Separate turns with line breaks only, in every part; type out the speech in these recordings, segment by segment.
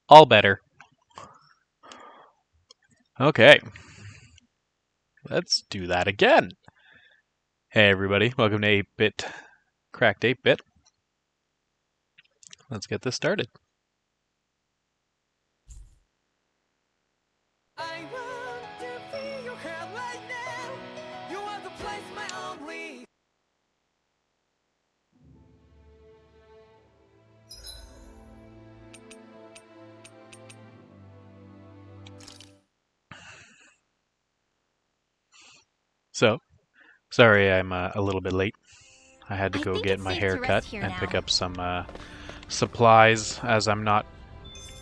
All better. Okay. Let's do that again. Hey everybody, welcome to 8-Bit Cracked 8-Bit. Let's get this started. I want to feel your hair right now. You are the place my only. So, sorry I'm a little bit late. I had to go get my hair cut and pick up some supplies as I'm not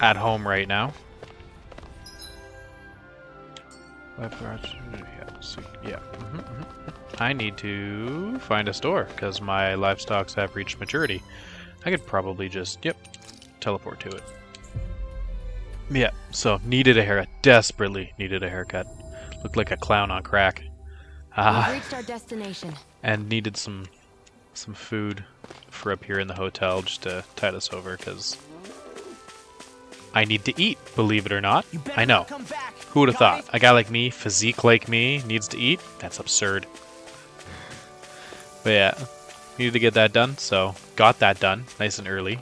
at home right now. Yeah. I need to find a store because my livestocks have reached maturity. I could probably just, teleport to it. Yeah, so needed a haircut. Desperately needed a haircut. Looked like a clown on crack.
We've reached our destination.
And needed some food for up here in the hotel just to tide us over because I need to eat, believe it or not. I know. Who would have thought? A guy like me, physique like me, needs to eat? That's absurd. But yeah, needed to get that done, so got that done nice and early.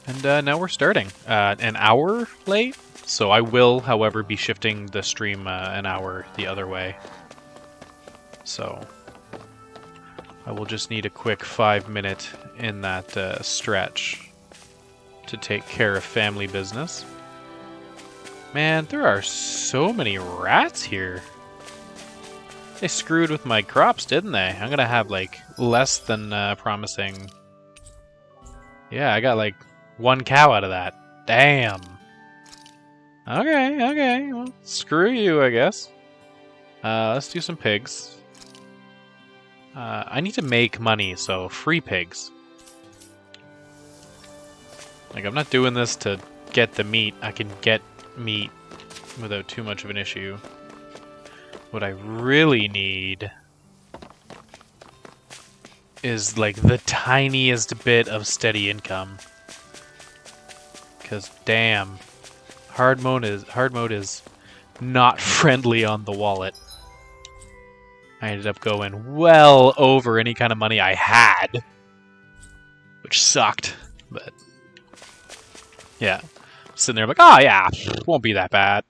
And now we're starting. An hour late, so I will, however, be shifting the stream an hour the other way. So I will just need a quick 5-minute in that stretch to take care of family business. Man, there are so many rats here. They screwed with my crops, didn't they? I'm gonna have like less than promising. Yeah, I got like 1 cow out of that. Damn. Okay. Well, screw you, I guess. Let's do some pigs. I need to make money, so free pigs. Like, I'm not doing this to get the meat. I can get meat without too much of an issue. What I really need is, like, the tiniest bit of steady income. Because, damn, hard mode is not friendly on the wallet. I ended up going well over any kind of money I had, which sucked, but yeah, sitting there like, oh yeah, won't be that bad.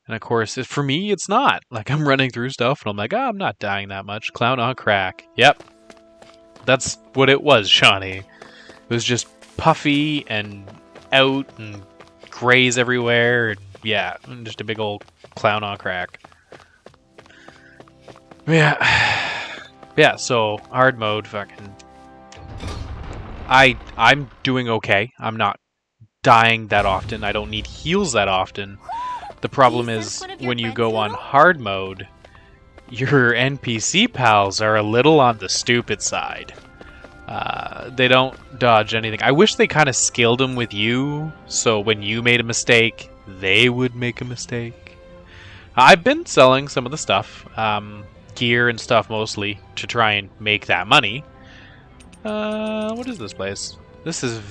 And of course, for me, it's not. Like, I'm running through stuff, and I'm like, oh, I'm not dying that much. Clown on crack. Yep, that's what it was, Shawnee. It was just puffy and out and grays everywhere. And yeah, just a big old clown on crack. Yeah, so hard mode, fucking. I'm doing okay. I'm not dying that often. I don't need heals that often. The problem is when you go on hard mode, your NPC pals are a little on the stupid side. They don't dodge anything. I wish they kind of scaled them with you, so when you made a mistake, they would make a mistake. I've been selling some of the stuff, gear and stuff mostly, to try and make that money. What is this place? This is...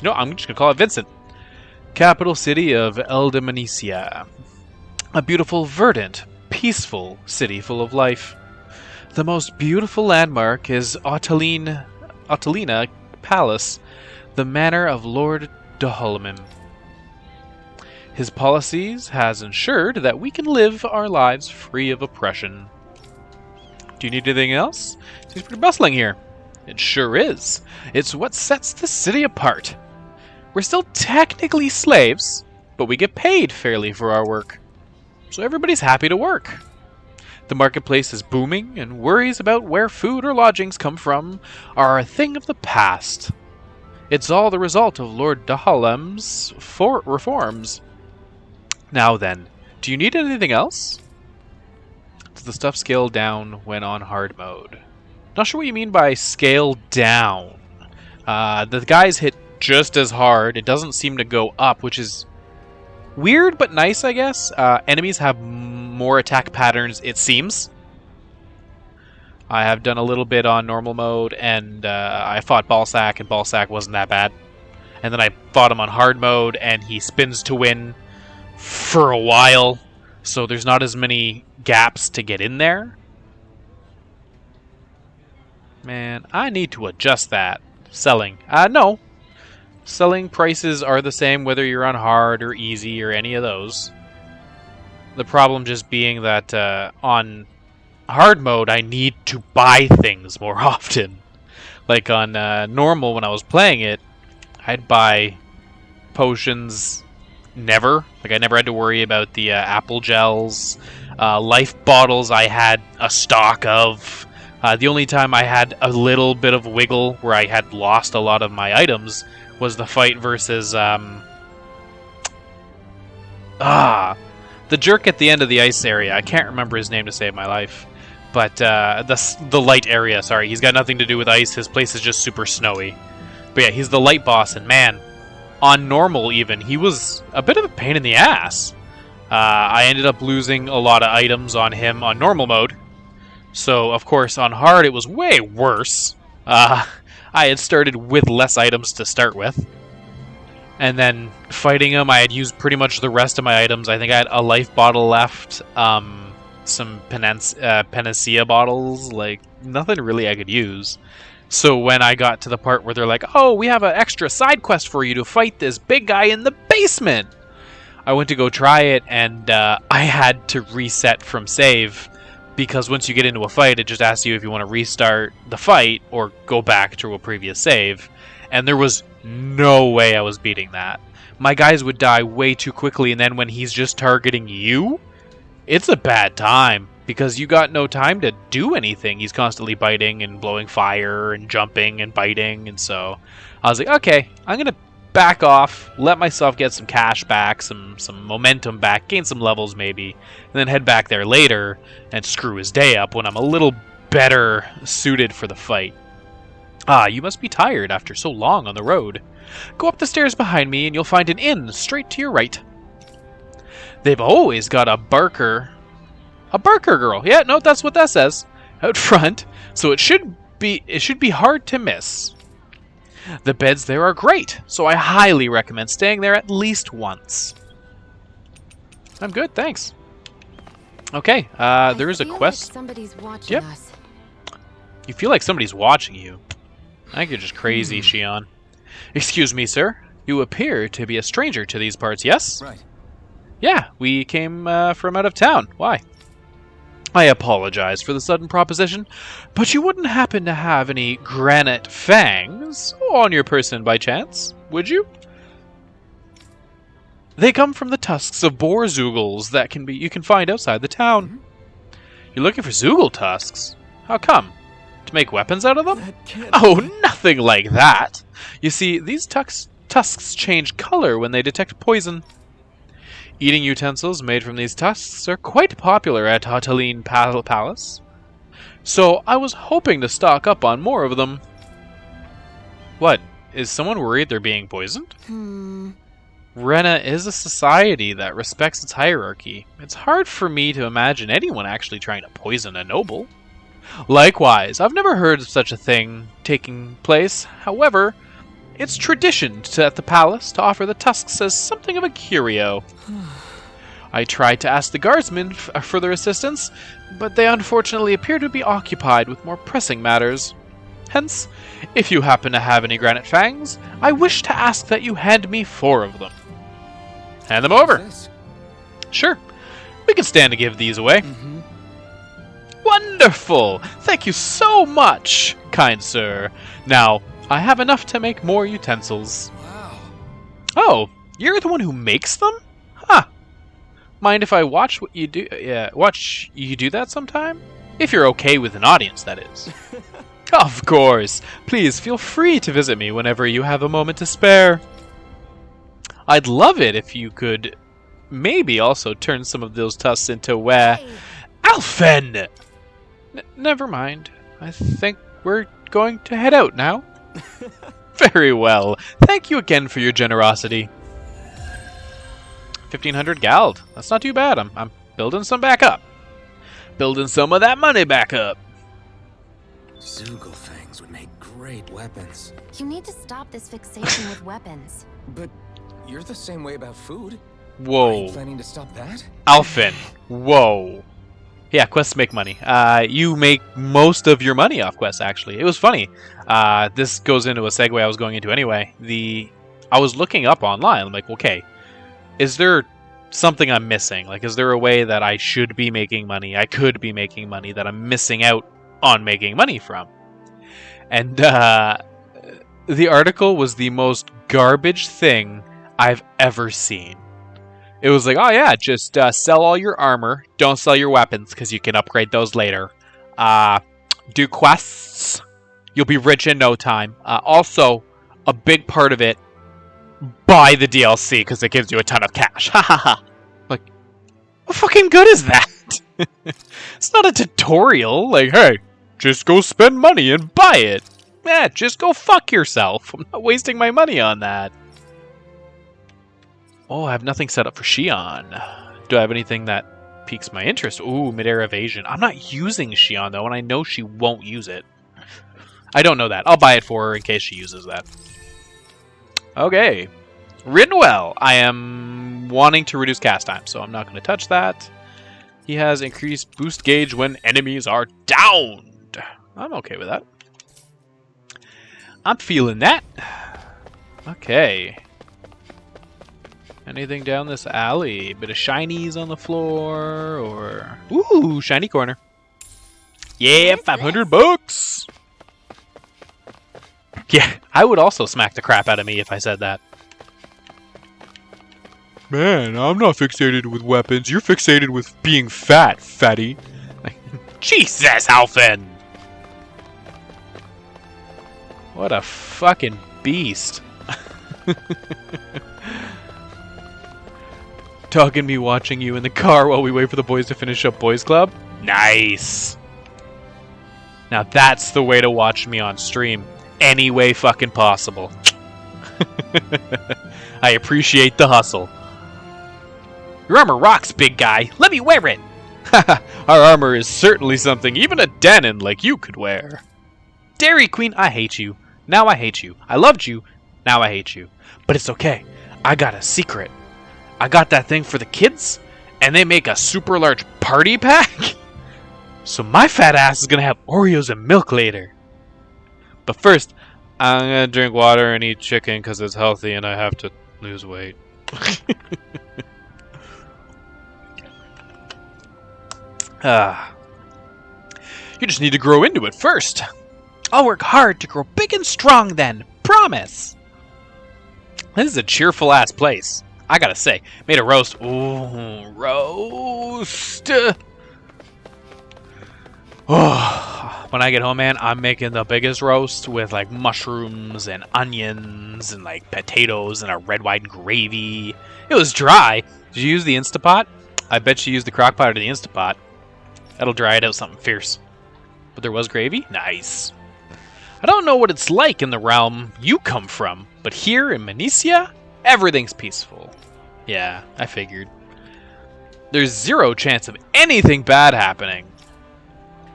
No, I'm just gonna call it Vincent. Capital city of Eldemanicia. A beautiful, verdant, peaceful city full of life. The most beautiful landmark is Ottalina Palace, the manor of Lord Daholmim. His policies has ensured that we can live our lives free of oppression. Do you need anything else? Seems pretty bustling here. It sure is. It's what sets the city apart. We're still technically slaves, but we get paid fairly for our work. So everybody's happy to work. The marketplace is booming, and worries about where food or lodgings come from are a thing of the past. It's all the result of Lord Dahalem's reforms. Now then, do you need anything else? Does the stuff scale down when on hard mode? Not sure what you mean by scale down. The guys hit just as hard. It doesn't seem to go up, which is weird but nice, I guess. Enemies have more attack patterns, it seems. I have done a little bit on normal mode, and I fought Ballsack, and Ballsack wasn't that bad. And then I fought him on hard mode, and he spins to win for a while, so there's not as many gaps to get in there. Man, I need to adjust that. Selling. No. Selling prices are the same whether you're on hard or easy or any of those. The problem just being that on hard mode, I need to buy things more often. Like on normal, when I was playing it, I'd buy potions never. Like, I never had to worry about the apple gels. Life bottles I had a stock of. The only time I had a little bit of wiggle where I had lost a lot of my items was the fight versus the jerk at the end of the ice area. I can't remember his name to save my life. But the light area, sorry. He's got nothing to do with ice. His place is just super snowy. But yeah, he's the light boss, and man, on normal even, he was a bit of a pain in the ass. I ended up losing a lot of items on him on normal mode. So, of course, on hard it was way worse. I had started with less items to start with. And then fighting him, I had used pretty much the rest of my items. I think I had a life bottle left, some panacea bottles, like nothing really I could use. So when I got to the part where they're like, oh, we have an extra side quest for you to fight this big guy in the basement, I went to go try it, and I had to reset from save, because once you get into a fight, it just asks you if you want to restart the fight or go back to a previous save, and there was no way I was beating that. My guys would die way too quickly, and then when he's just targeting you, it's a bad time, because you got no time to do anything. He's constantly biting and blowing fire and jumping and biting, and so I was like, okay, I'm going to back off, let myself get some cash back, some momentum back, gain some levels maybe, and then head back there later and screw his day up when I'm a little better suited for the fight. Ah, you must be tired after so long on the road. Go up the stairs behind me and you'll find an inn straight to your right. They've always got a barker. A barker girl. Yeah, no, that's what that says. Out front. So it should be hard to miss. The beds there are great, so I highly recommend staying there at least once. I'm good, thanks. Okay, there is a quest.
Like somebody's watching us.
You feel like somebody's watching you. I think you're just crazy, Shion. Excuse me, sir. You appear to be a stranger to these parts, yes?
Right.
Yeah, we came from out of town. Why? I apologize for the sudden proposition, but you wouldn't happen to have any granite fangs on your person by chance, would you? They come from the tusks of boar zoogles that you can find outside the town.
Mm-hmm.
You're looking for zoogle tusks? How come? To make weapons out of them?
That can't
Oh,
be.
nothing like that! You see, these tusks change color when they detect poison. Eating utensils made from these tusks are quite popular at Hoteline Palace, so I was hoping to stock up on more of them. What? Is someone worried they're being poisoned? Rena is a society that respects its hierarchy. It's hard for me to imagine anyone actually trying to poison a noble. Likewise, I've never heard of such a thing taking place. However, it's tradition at the palace to offer the tusks as something of a curio. I tried to ask the guardsmen for their assistance, but they unfortunately appear to be occupied with more pressing matters. Hence, if you happen to have any granite fangs, I wish to ask that you hand me 4 of them. Hand them over.
This?
Sure, we can stand to give these away.
Mm-hmm.
Wonderful! Thank you so much, kind sir. Now, I have enough to make more utensils.
Wow.
Oh, you're the one who makes them? Huh. Mind if I watch what you do? Watch you do that sometime? If you're okay with an audience, that is. Of course. Please feel free to visit me whenever you have a moment to spare. I'd love it if you could maybe also turn some of those tusks into
Hey,
Alphen! Never mind. I think we're going to head out now. Very well. Thank you again for your generosity. 1,500 gald. That's not too bad. I'm building some back up. Building some of that money back up.
Zoogle fangs would make great weapons.
You need to stop this fixation with weapons.
But you're the same way about food. Are you
Whoa.
planning to stop that?
Alphen. Whoa. Yeah, quests make money. You make most of your money off quests, actually. It was funny. This goes into a segue I was going into anyway. I was looking up online. I'm like, okay, is there something I'm missing? Like, is there a way that I should be making money, I could be making money, that I'm missing out on making money from? And the article was the most garbage thing I've ever seen. It was like, oh yeah, just sell all your armor, don't sell your weapons, because you can upgrade those later. Do quests, you'll be rich in no time. Also, a big part of it, buy the DLC, because it gives you a ton of cash. Ha ha ha. Like, what fucking good is that? It's not a tutorial, like, hey, just go spend money and buy it. Yeah, just go fuck yourself. I'm not wasting my money on that. Oh, I have nothing set up for Xion. Do I have anything that piques my interest? Ooh, mid-air evasion. I'm not using Xion, though, and I know she won't use it. I don't know that. I'll buy it for her in case she uses that. Okay. Rinwell. I am wanting to reduce cast time, so I'm not going to touch that. He has increased boost gauge when enemies are downed. I'm okay with that. I'm feeling that. Okay. Anything down this alley? Bit of shinies on the floor, or... Ooh, shiny corner. Yeah, 500 bucks! Yeah, I would also smack the crap out of me if I said that. Man, I'm not fixated with weapons. You're fixated with being fat, fatty. Jesus, Alphen! What a fucking beast. Talking me watching you in the car while we wait for the boys to finish up Boys Club? Nice! Now that's the way to watch me on stream. Any way fucking possible. I appreciate the hustle. Your armor rocks, big guy. Let me wear it! Our armor is certainly something even a Danon like you could wear. Dairy Queen, I hate you. Now I hate you. I loved you. Now I hate you. But it's okay. I got a secret. I got that thing for the kids, and they make a super large party pack. So my fat ass is gonna have Oreos and milk later. But first, I'm gonna drink water and eat chicken because it's healthy and I have to lose weight. You just need to grow into it first. I'll work hard to grow big and strong then. Promise. This is a cheerful ass place. I gotta say, made a roast. Ooh, roast. Oh, when I get home, man, I'm making the biggest roast with like mushrooms and onions and like potatoes and a red wine gravy. It was dry. Did you use the Instapot? I bet you used the crock pot or the Instapot. That'll dry it out something fierce. But there was gravy? Nice. I don't know what it's like in the realm you come from, but here in Mnesia, everything's peaceful. Yeah, I figured. There's zero chance of anything bad happening.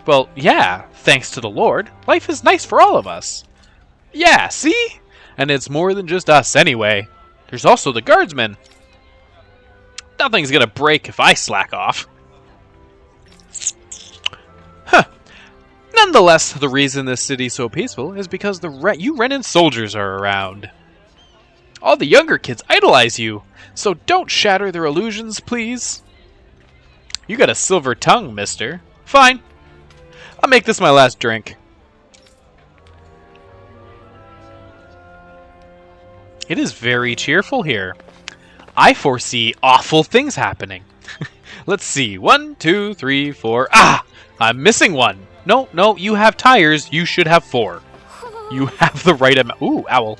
Well, yeah, thanks to the Lord, life is nice for all of us. Yeah, see? And it's more than just us anyway. There's also the guardsmen. Nothing's gonna break if I slack off. Huh. Nonetheless, the reason this city's so peaceful is because you Renin soldiers are around. All the younger kids idolize you, so don't shatter their illusions, please. You got a silver tongue, mister. Fine. I'll make this my last drink. It is very cheerful here. I foresee awful things happening. Let's see. 1, 2, 3, 4. Ah! I'm missing one. No, you have tires. You should have 4. You have the right amount. Ooh, owl.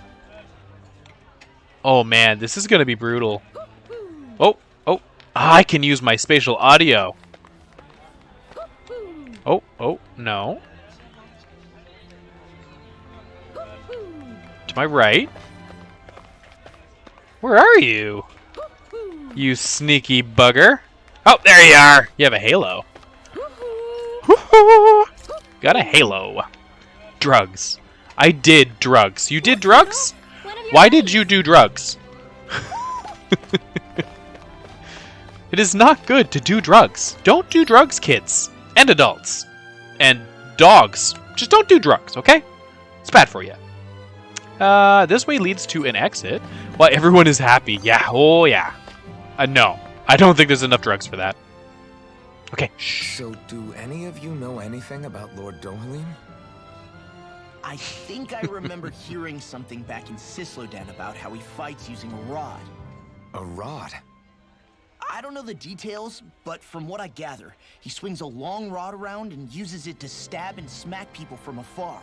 Oh man, this is going to be brutal. Oh. I can use my spatial audio. Oh, no. To my right. Where are you? You sneaky bugger. Oh, there you are. You have a halo. Got a halo. Drugs. I did drugs. You did drugs?
One of your
Why did
buddies.
you do drugs? It is not good to do drugs. Don't do drugs, kids. And adults. And dogs. Just don't do drugs, okay? It's bad for you. This way leads to an exit. Well, everyone is happy. Yeah, oh yeah. No, I don't think there's enough drugs for that. Okay, shh.
So, do any of you know anything about Lord Dohalim?
I think I remember hearing something back in Sislodan about how he fights using a rod.
A rod?
I don't know the details, but from what I gather, he swings a long rod around and uses it to stab and smack people from afar.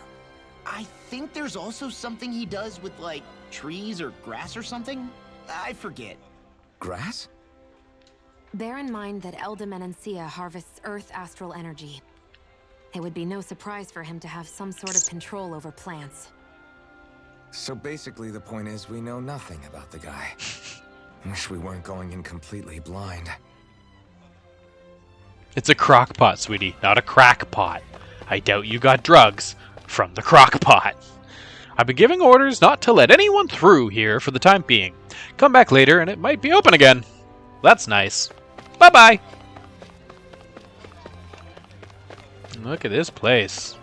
I think there's also something he does with, like, trees or grass or something? I forget.
Grass?
Bear in mind that Eldemenencia harvests Earth astral energy. It would be no surprise for him to have some sort of control over plants.
So basically the point is we know nothing about the guy. Wish we weren't going in completely blind.
It's a crock pot, sweetie, not a crack pot. I doubt you got drugs from the crock pot. I've been giving orders not to let anyone through here for the time being. Come back later and it might be open again. That's nice. Bye-bye. Look at this place.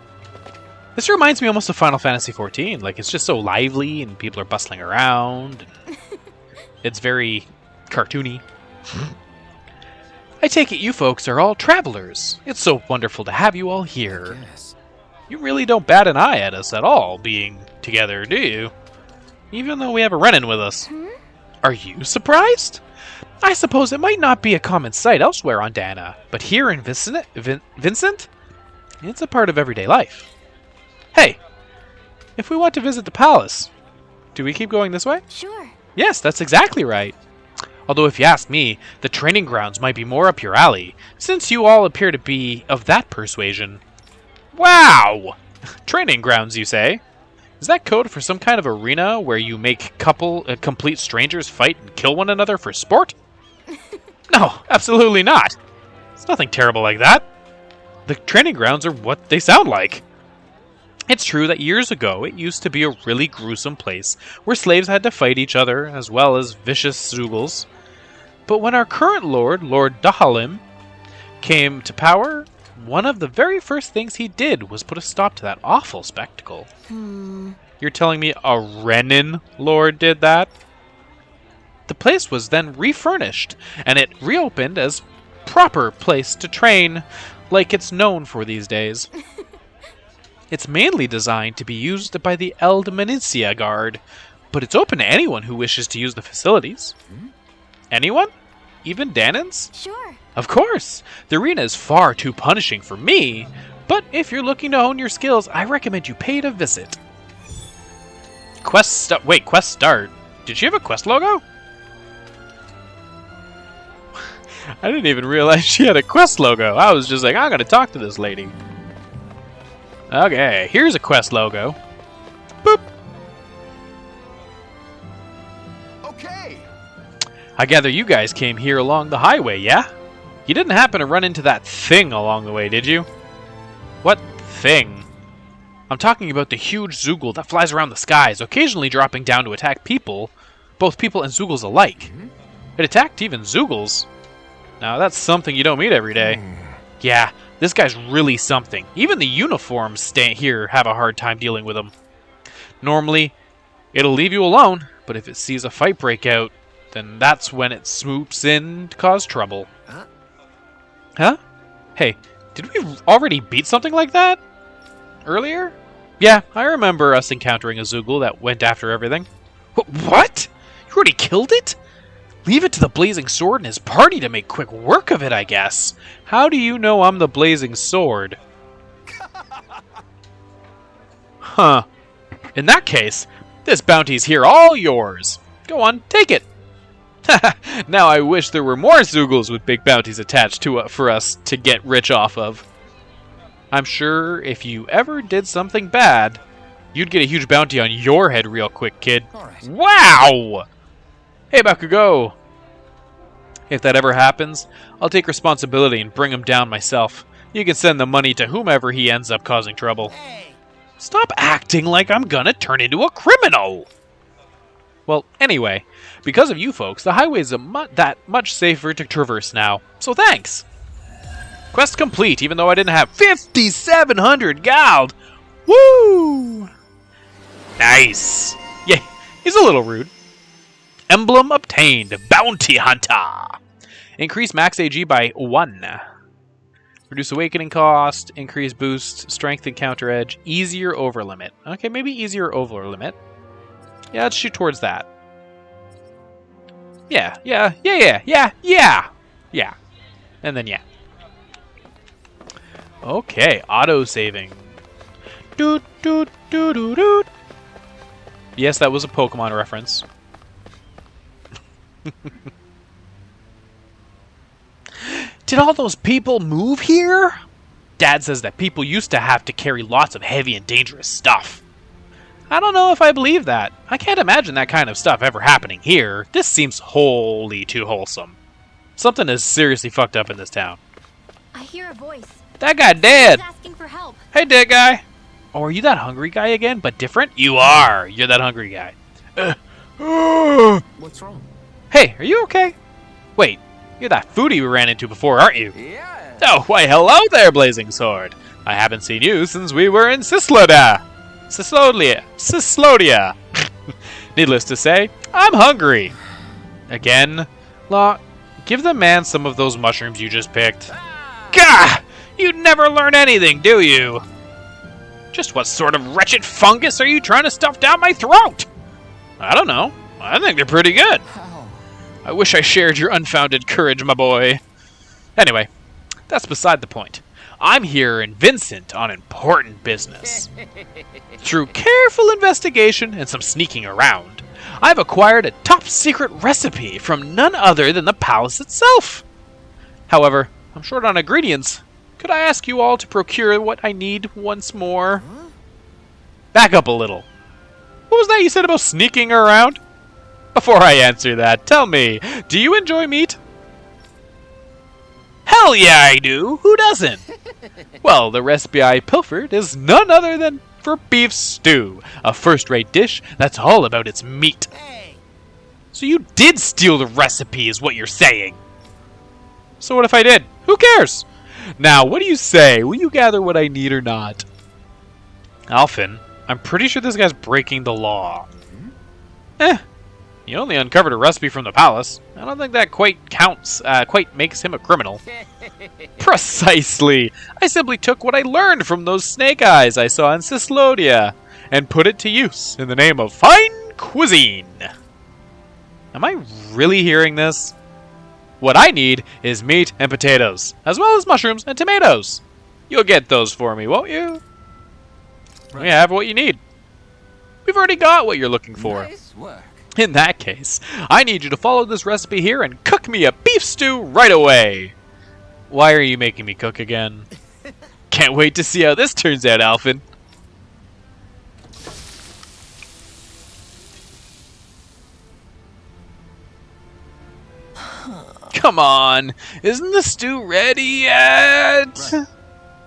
This reminds me almost of Final Fantasy XIV. Like, it's just so lively and people are bustling around. It's very cartoony. I take it you folks are all travelers. It's so wonderful to have you all here.
Yes.
You really don't bat an eye at us at all being together, do you? Even though we have a run-in with us. Are you surprised? I suppose it might not be a common sight elsewhere on Dana, but here in Vincent, it's a part of everyday life. Hey, if we want to visit the palace, do we keep going this way?
Sure.
Yes, that's exactly right. Although if you ask me, the training grounds might be more up your alley, since you all appear to be of that persuasion. Wow! Training grounds, you say? Is that code for some kind of arena where you make complete strangers fight and kill one another for sport? No, absolutely not. It's nothing terrible like that. The training grounds are what they sound like. It's true that years ago it used to be a really gruesome place where slaves had to fight each other as well as vicious Zoogles. But when our current lord, Lord Dahalim, came to power, one of the very first things he did was put a stop to that awful spectacle. You're telling me a Renin lord did that? The place was then refurnished, and it reopened as proper place to train, like it's known for these days. It's mainly designed to be used by the Eldemenencia Guard, but it's open to anyone who wishes to use the facilities. Anyone? Even Danans?
Sure.
Of course! The arena is far too punishing for me, but if you're looking to hone your skills, I recommend you pay a visit. Quest start. Did she have a quest logo? I didn't even realize she had a quest logo. I was just like, I'm gonna talk to this lady. Okay, here's a quest logo. Boop!
Okay.
I gather you guys came here along the highway, yeah? You didn't happen to run into that thing along the way, did you? What thing? I'm talking about the huge Zoogle that flies around the skies, occasionally dropping down to attack people, both people and Zoogles alike. It attacked even Zoogles. Now that's something you don't meet every day. Yeah, this guy's really something. Even the uniforms here have a hard time dealing with him. Normally, it'll leave you alone, but if it sees a fight break out, then that's when it swoops in to cause trouble. Huh? Hey, did we already beat something like that? Earlier? Yeah, I remember us encountering a Zoogle that went after everything. What? You already killed it? Leave it to the Blazing Sword and his party to make quick work of it, I guess. How do you know I'm the Blazing Sword? Huh. In that case, this bounty's here all yours. Go on, take it. Now I wish there were more Zoogles with big bounties attached to it for us to get rich off of. I'm sure if you ever did something bad, you'd get a huge bounty on your head real quick, kid.
All right.
Wow! Hey, Bakugo! If that ever happens, I'll take responsibility and bring him down myself. You can send the money to whomever he ends up causing trouble.
Hey.
Stop acting like I'm gonna turn into a criminal! Well, anyway, because of you folks, the highways are that much safer to traverse now, so thanks! Quest complete, even though I didn't have 5,700 gold! Woo! Nice! Yeah, he's a little rude. Emblem obtained, Bounty Hunter! Increase max AG by 1. Reduce awakening cost, increase boost, strength and counter edge, easier over limit. Okay, maybe easier over limit. Yeah, let's shoot towards that. Yeah. And then yeah. Okay, auto-saving. Doot, doot, doot, doot, doot. Yes, that was a Pokemon reference. Did all those people move here? Dad says that people used to have to carry lots of heavy and dangerous stuff. I don't know if I believe that. I can't imagine that kind of stuff ever happening here. This seems wholly too wholesome. Something is seriously fucked up in this town.
I hear a voice.
That guy dead.
He's asking for help.
Hey, dead guy. Oh, are you that hungry guy again, but different? You are. You're that hungry guy.
What's wrong?
Hey, are you okay? Wait, you're that foodie we ran into before, aren't you?
Yeah.
Oh, why hello there, Blazing Sword. I haven't seen you since we were in Cyslodia. Needless to say, I'm hungry. Again? Law, give the man some of those mushrooms you just picked. Gah! You never learn anything, do you? Just what sort of wretched fungus are you trying to stuff down my throat? I don't know. I think they're pretty good. I wish I shared your unfounded courage, my boy. Anyway, that's beside the point. I'm here in Vincent on important business. Through careful investigation and some sneaking around, I've acquired a top-secret recipe from none other than the palace itself. However, I'm short on ingredients. Could I ask you all to procure what I need once more? Back up a little. What was that you said about sneaking around? Before I answer that, tell me, do you enjoy meat? Hell yeah, I do! Who doesn't? Well, the recipe I pilfered is none other than for beef stew, a first-rate dish that's all about its meat.
Hey,
So you did steal the recipe, is what you're saying. So what if I did? Who cares? Now, what do you say? Will you gather what I need or not? Alphen, I'm pretty sure this guy's breaking the law. You only uncovered a recipe from the palace. I don't think that quite counts, quite makes him a criminal. Precisely! I simply took what I learned from those snake eyes I saw in Cyslodia and put it to use in the name of fine cuisine. Am I really hearing this? What I need is meat and potatoes, as well as mushrooms and tomatoes. You'll get those for me, won't you? We have what you need. We've already got what you're looking for.
Nice work.
In that case, I need you to follow this recipe here and cook me a beef stew right away. Why are you making me cook again? Can't wait to see how this turns out, Alphen. Come on, isn't the stew ready yet? Right.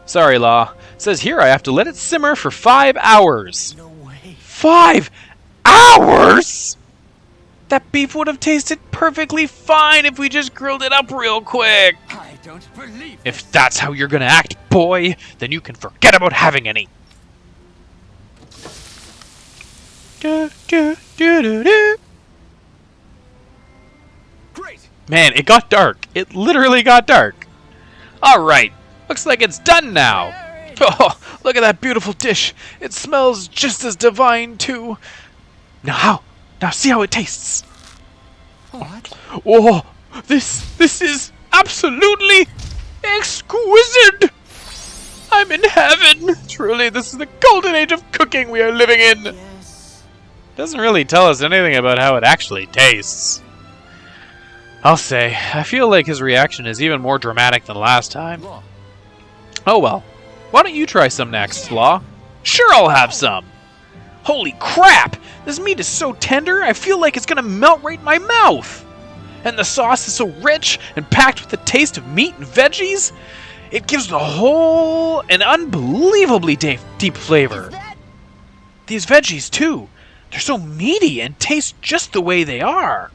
Sorry, Law. It says here I have to let it simmer for 5 hours.
no way.
5 hours? That beef would have tasted perfectly fine if we just grilled it up real quick.
I don't believe
If that's how you're gonna act, boy, then you can forget about having any.
Great.
Man, it got dark. It literally got dark. Alright, looks like it's done now. Oh, look at that beautiful dish. It smells just as divine, too. Now see how it tastes.
What?
Oh, this is absolutely exquisite. I'm in heaven. Truly, this is the golden age of cooking we are living in.
Yes.
Doesn't really tell us anything about how it actually tastes. I'll say, I feel like his reaction is even more dramatic than last time.
Law.
Oh well. Why don't you try some next, Law? Sure, I'll have some. Holy crap! This meat is so tender, I feel like it's gonna melt right in my mouth! And the sauce is so rich and packed with the taste of meat and veggies, it gives the whole an unbelievably deep flavor.
Is that
These veggies, too. They're so meaty and taste just the way they are.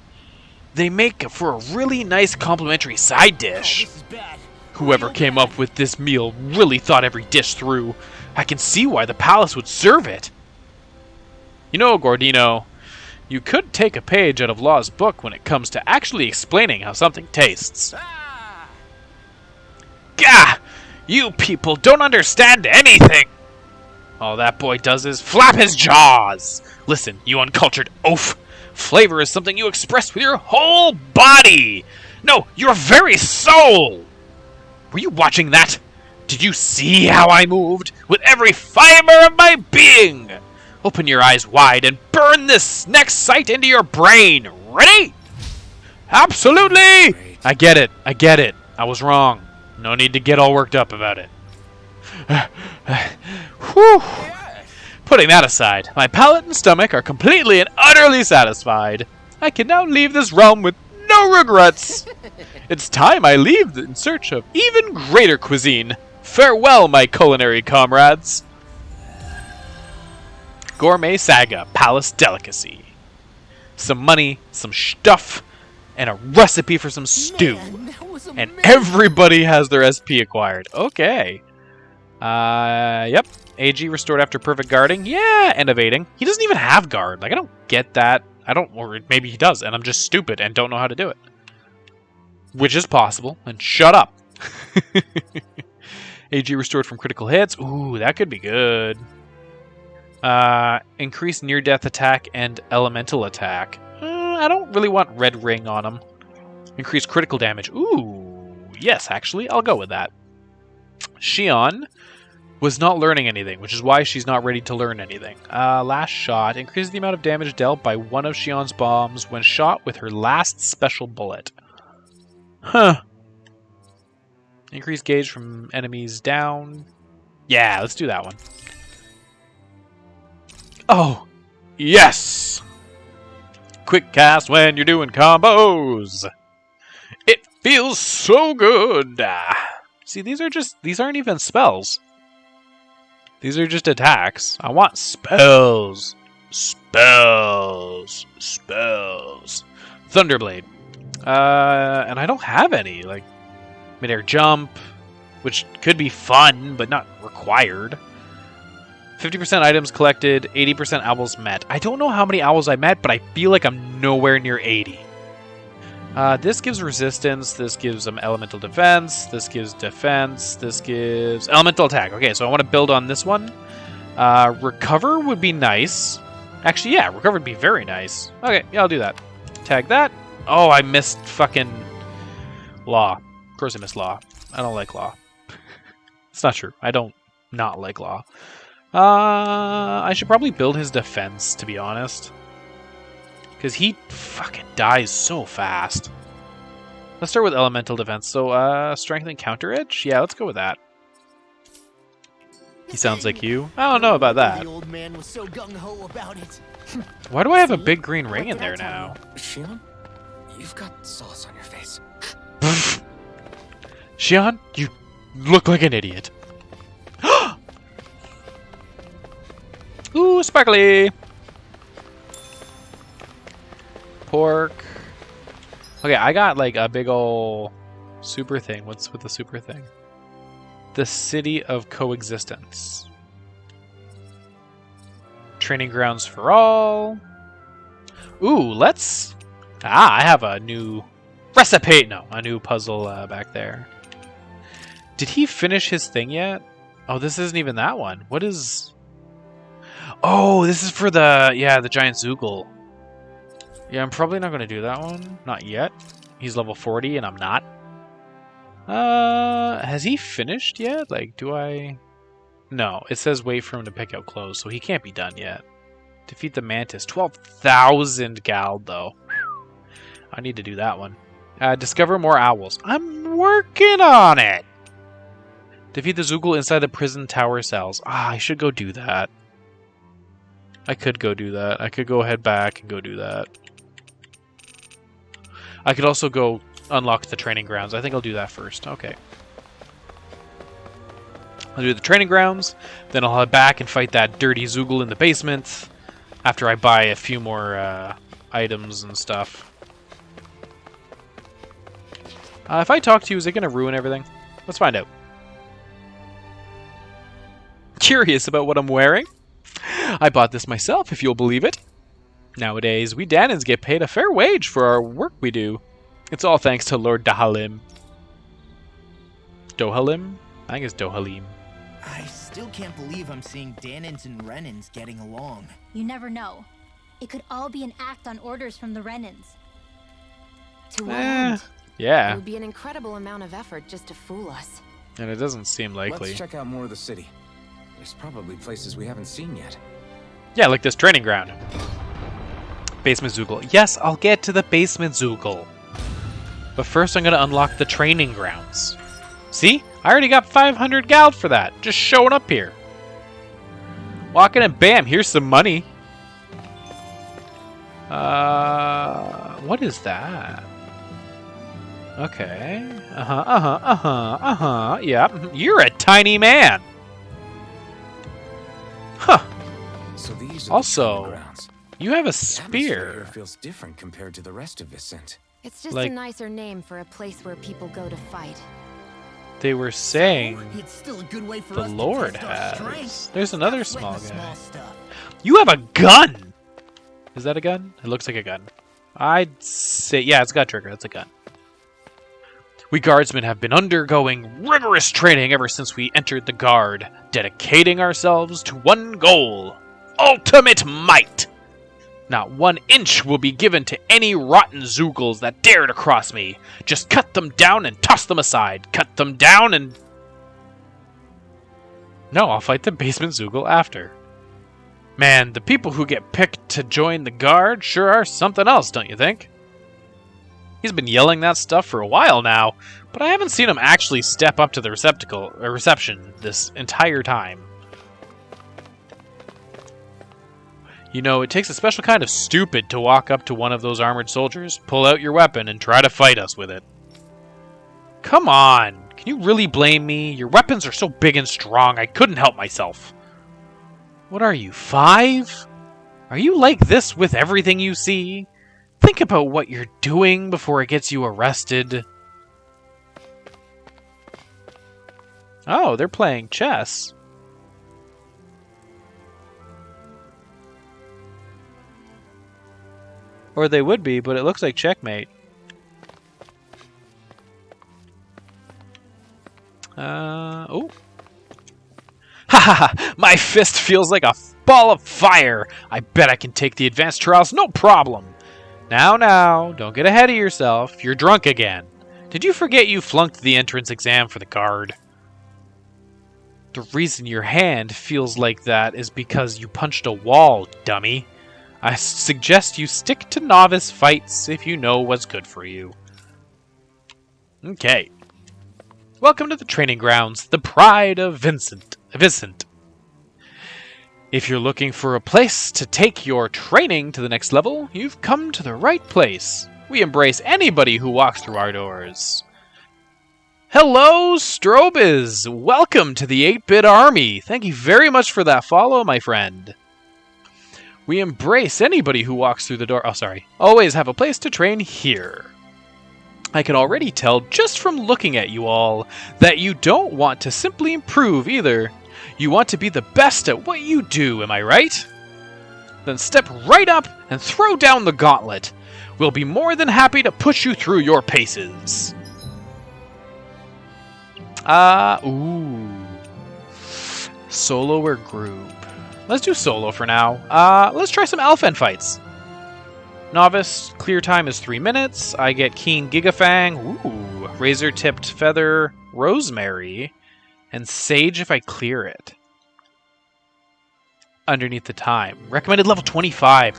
They make for a really nice complimentary side dish.
This is bad.
Whoever came up with this meal really thought every dish through. I can see why the palace would serve it. You know, Gordino, you could take a page out of Law's book when it comes to actually explaining how something tastes.
Ah!
Gah! You people don't understand anything! All that boy does is flap his jaws! Listen, you uncultured oaf! Flavor is something you express with your whole body! No, your very soul! Were you watching that? Did you see how I moved? With every fiber of my being! Open your eyes wide and burn this next sight into your brain! Ready? Absolutely!
Great.
I get it. I was wrong. No need to get all worked up about it. Whew. Putting that aside, my palate and stomach are completely and utterly satisfied. I can now leave this realm with no regrets. It's time I leave in search of even greater cuisine. Farewell, my culinary comrades. Gourmet Saga Palace Delicacy. Some money, some stuff, and a recipe for some stew.
Man, that was
And
amazing.
everybody has their SP acquired. Okay. Yep. AG restored after perfect guarding. Yeah, and evading. He doesn't even have guard. Like, I don't get that. Or maybe he does, and I'm just stupid and don't know how to do it. Which is possible. And shut up. AG restored from critical hits. Ooh, that could be good. Increase near-death attack and elemental attack. I don't really want red ring on him. Increase critical damage. Ooh, yes, actually, I'll go with that. Xion was not learning anything, which is why she's not ready to learn anything. Last shot. Increases the amount of damage dealt by one of Xion's bombs when shot with her last special bullet. Huh. Increase gauge from enemies down. Yeah, let's do that one. Oh, yes! Quick cast when you're doing combos. It feels so good. See, these aren't even spells. These are just attacks. I want spells. Spells. Spells. Thunderblade. And I don't have any. Like, midair jump, which could be fun, but not required. 50% items collected, 80% owls met. I don't know how many owls I met, but I feel like I'm nowhere near 80. This gives resistance, this gives them elemental defense, this gives defense, this gives elemental attack. Okay, so I want to build on this one. Recover would be nice. Actually, yeah, recover would be very nice. Okay, yeah, I'll do that. Tag that. Oh, I missed fucking Law. Of course I missed Law. I don't like Law. It's not true. I don't not like Law. I should probably build his defense, to be honest. Because he fucking dies so fast. Let's start with elemental defense. So, strength and counter edge? Yeah, let's go with that. He sounds like you. I don't know about that.
The old man was so gung-ho about it.
Why do I have a big green ring in there now?
Xion, you've got sauce on your face.
Xion, you look like an idiot. Ooh, sparkly! Pork. Okay, I got like a big ol' super thing. What's with the super thing? The City of Coexistence. Training grounds for all. Ooh, let's... I have a new recipe. No, a new puzzle back there. Did he finish his thing yet? Oh, this isn't even that one. What is... Oh, this is for the giant Zoogle. Yeah, I'm probably not going to do that one. Not yet. He's level 40 and I'm not. Has he finished yet? Like, do I... No, it says wait for him to pick out clothes, so he can't be done yet. Defeat the Mantis. 12,000 Gald, though. I need to do that one. Discover more owls. I'm working on it! Defeat the Zoogle inside the prison tower cells. I should go do that. I could go do that. I could go head back and go do that. I could also go unlock the training grounds. I think I'll do that first. Okay. I'll do the training grounds, then I'll head back and fight that dirty Zoogle in the basement after I buy a few more items and stuff. If I talk to you, is it going to ruin everything? Let's find out. Curious about what I'm wearing? I bought this myself, if you'll believe it. Nowadays, we Danans get paid a fair wage for our work we do. It's all thanks to Lord Dahalim. Dohalim? I think it's Dohalim.
I still can't believe I'm seeing Danans and Renans getting along.
You never know. It could all be an act on orders from the Renans.
To what end? It
Yeah,
would be an incredible amount of effort just to fool us.
and it doesn't seem likely.
Let's check out more of the city. There's probably places we haven't seen yet.
Yeah, like this training ground. Basement Zoogle. Yes, I'll get to the Basement Zoogle. But first I'm going to unlock the training grounds. See? I already got 500 gald for that. Just showing up here. Walking and bam, here's some money. What is that? Okay. Yeah, you're a tiny man. Huh.
So these are
Also,
the training grounds.
you have a
The atmosphere here
spear.
feels different compared to the rest of Vicent.
It's just
Like-
a nicer name for a place where people go to fight.
They were saying
It's still a good way for
the
us
Lord
to test our
has.
strength.
There's another
Stop
small
sweating the
guy.
small stuff.
You have a gun! Is that a gun? It looks like a gun. I'd say, yeah, it's got a trigger. That's a gun. We guardsmen have been undergoing rigorous training ever since we entered the guard, dedicating ourselves to one goal: ultimate might! Not 1 inch will be given to any rotten Zoogles that dare to cross me. Just cut them down and toss them aside. Cut them down and... No, I'll fight the basement Zoogle after. Man, the people who get picked to join the guard sure are something else, don't you think? He's been yelling that stuff for a while now, but I haven't seen him actually step up to the reception this entire time. You know, it takes a special kind of stupid to walk up to one of those armored soldiers, pull out your weapon, and try to fight us with it. Come on! Can you really blame me? Your weapons are so big and strong, I couldn't help myself. What are you, 5? Are you like this with everything you see? Think about what you're doing before it gets you arrested. Oh, they're playing chess. Or they would be, but it looks like checkmate. Oh. Ha ha ha! My fist feels like a ball of fire! I bet I can take the advanced trials, no problem! Now, don't get ahead of yourself. You're drunk again. Did you forget you flunked the entrance exam for the guard? The reason your hand feels like that is because you punched a wall, dummy. I suggest you stick to novice fights if you know what's good for you. Okay. Welcome to the training grounds, the pride of Vicent. If you're looking for a place to take your training to the next level, you've come to the right place. We embrace anybody who walks through our doors. Hello, Strobis! Welcome to the 8-Bit Army. Thank you very much for that follow, my friend. We embrace anybody who walks through the door. Oh, sorry. Always have a place to train here. I can already tell just from looking at you all that you don't want to simply improve either. You want to be the best at what you do, am I right? Then step right up and throw down the gauntlet. We'll be more than happy to push you through your paces. Ooh. Solo or group? Let's do solo for now. Let's try some Alphen fights. Novice, clear time is 3 minutes. I get Keen Gigafang. Ooh. Razor-tipped Feather, Rosemary, and Sage if I clear it. Underneath the time. Recommended level 25.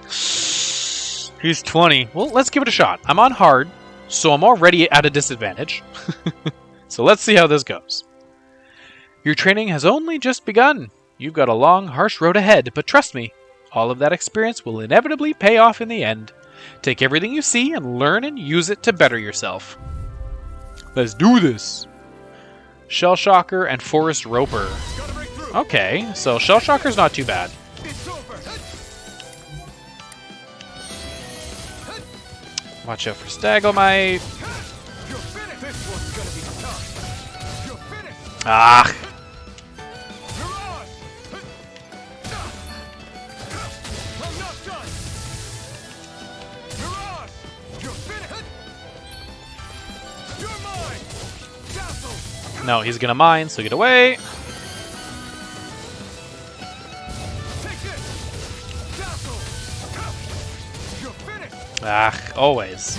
He's 20. Well, let's give it a shot. I'm on hard, so I'm already at a disadvantage. So let's see how this goes. Your training has only just begun. You've got a long, harsh road ahead, but trust me, all of that experience will inevitably pay off in the end. Take everything you see and learn and use it to better yourself. Let's do this. Shell Shocker and Forest Roper. Okay, so Shell Shocker's not too bad. Watch out for Stagomite. Ah! No, he's gonna mine, so get away. Ah, always.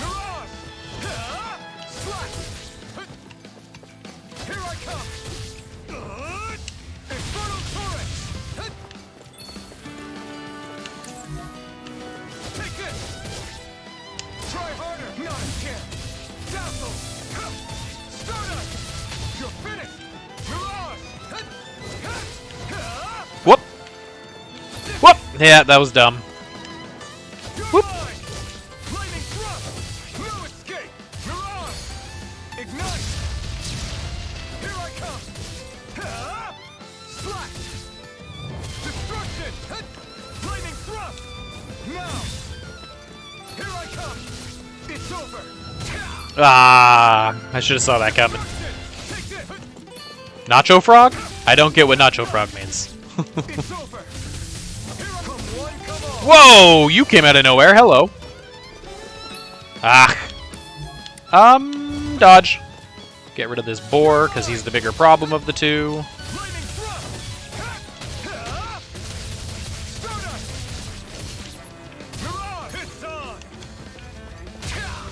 Whoop! Whoop! Yeah, that was dumb. Whoop! Ah, I should have saw that coming. Nacho Frog? I don't get what Nacho Frog means. Whoa! You came out of nowhere. Hello. Ah. Dodge. Get rid of this boar, because he's the bigger problem of the two.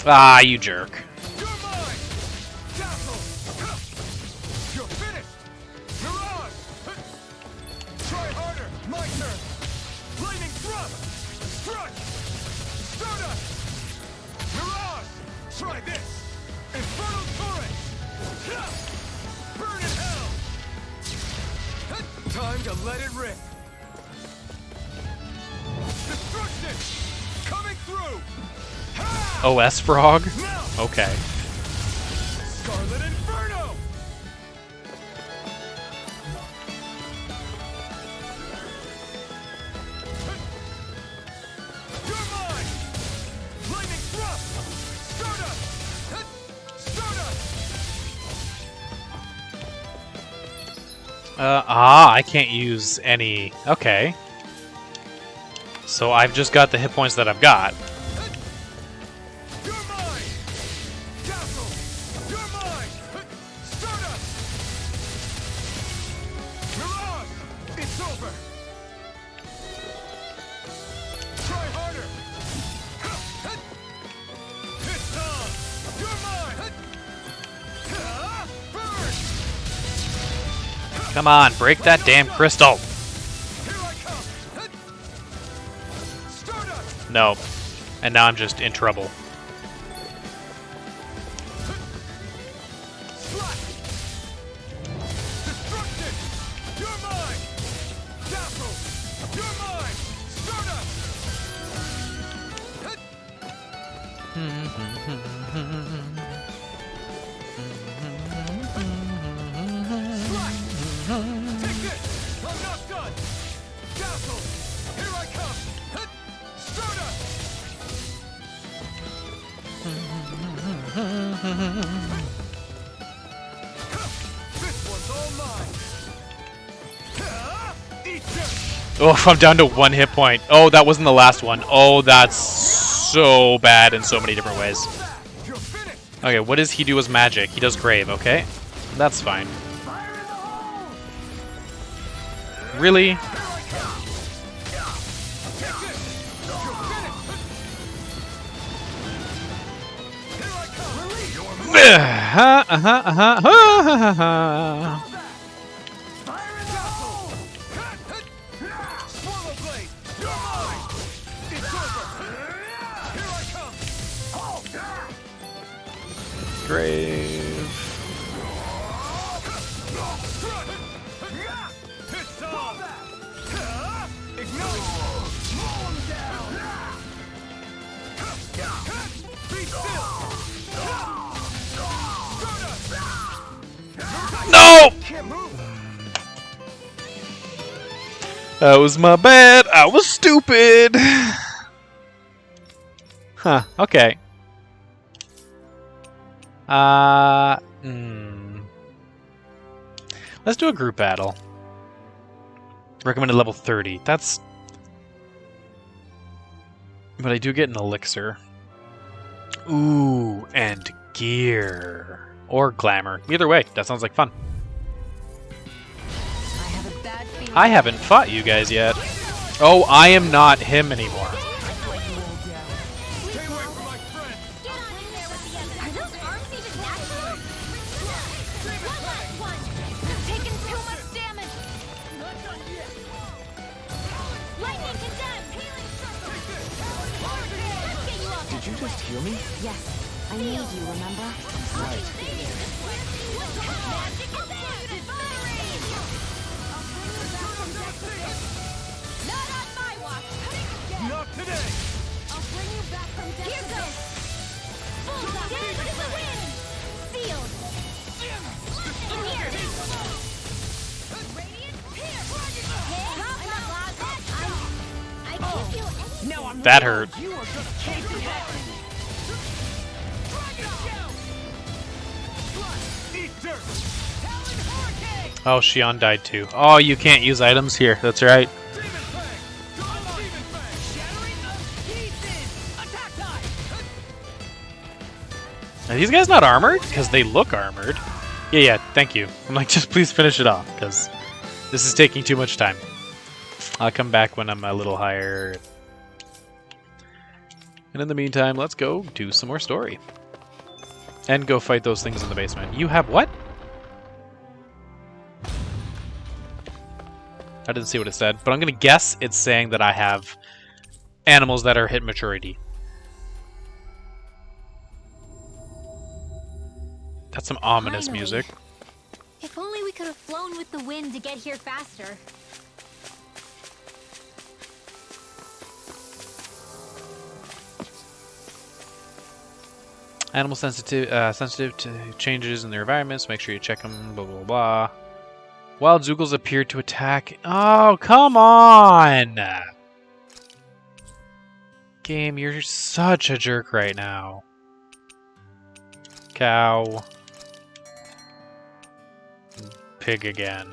Ah, you jerk.
Time to let it rip. Destruction coming through.
OS Frog? Okay.
Scarlet Inferno. You're mine. Lightning thrust. Stardust. Stardust.
I can't use any... Okay. So I've just got the hit points that I've got.
You're mine. Dazzle. You're mine. Stardust. Mirage. It's over. Try harder. It's on. You're mine. Burn.
Come on, break that damn crystal.
Here I come. Stardust.
No. And now I'm just in trouble.
Slap. Destruction. You're mine. Dazzle. You're mine. Stardust. Slap. Take it. I'm not done. Dazzle. Here I come. Stardust. This one's all mine. Eat this.
Oh, I'm down to one hit point. Oh, that wasn't the last one. Oh, that's so bad in so many different ways.
You're finished.
Okay, what does he do as magic? He does Crave, okay? That's fine. Really?
Swallow blade. You're mine. It's over. Here I come.
Grave.
It's on. Ignite. Slow him down. Be still. Stardust.
No!
Can't move.
That was my bad. I was stupid. Huh, okay. Let's do a group battle. Recommended level 30. That's... But I do get an elixir. Ooh, and gear. Or glamour. Either way, that sounds like fun.
I have a bad feeling.
I haven't fought you guys yet. Oh, I am not him anymore.
Are those arms even natural? One last one.
Taking too much damage.
Lightning condemned. Healing circle. Let's get you off.
Did you just heal me?
Yes, I need you, remember?
Magic is not on my watch.
Not today.
I'll bring you back from death. Here goes. Bullseye. Dance to the wind. Sealed. In here. Radiant. Here. I can't feel anything.
Now I'm
That hurt.
You are gonna cave in hell.
Oh, Shion died too. Oh, you can't use items here. That's right. Are these guys not armored? Because they look armored. Yeah, thank you. I'm like, just please finish it off, because this is taking too much time. I'll come back when I'm a little higher. And in the meantime, let's go do some more story. And go fight those things in the basement. You have what? I didn't see what it said, but I'm going to guess it's saying that I have animals that are hit maturity. That's some ominous
Finally.
music.
If only we could have flown with the wind to get here faster.
Animal sensitive to changes in their environments. Make sure you check them. Blah blah blah. Wild Zoogles appeared to attack. Oh, come on! Game, you're such a jerk right now. Cow. Pig again.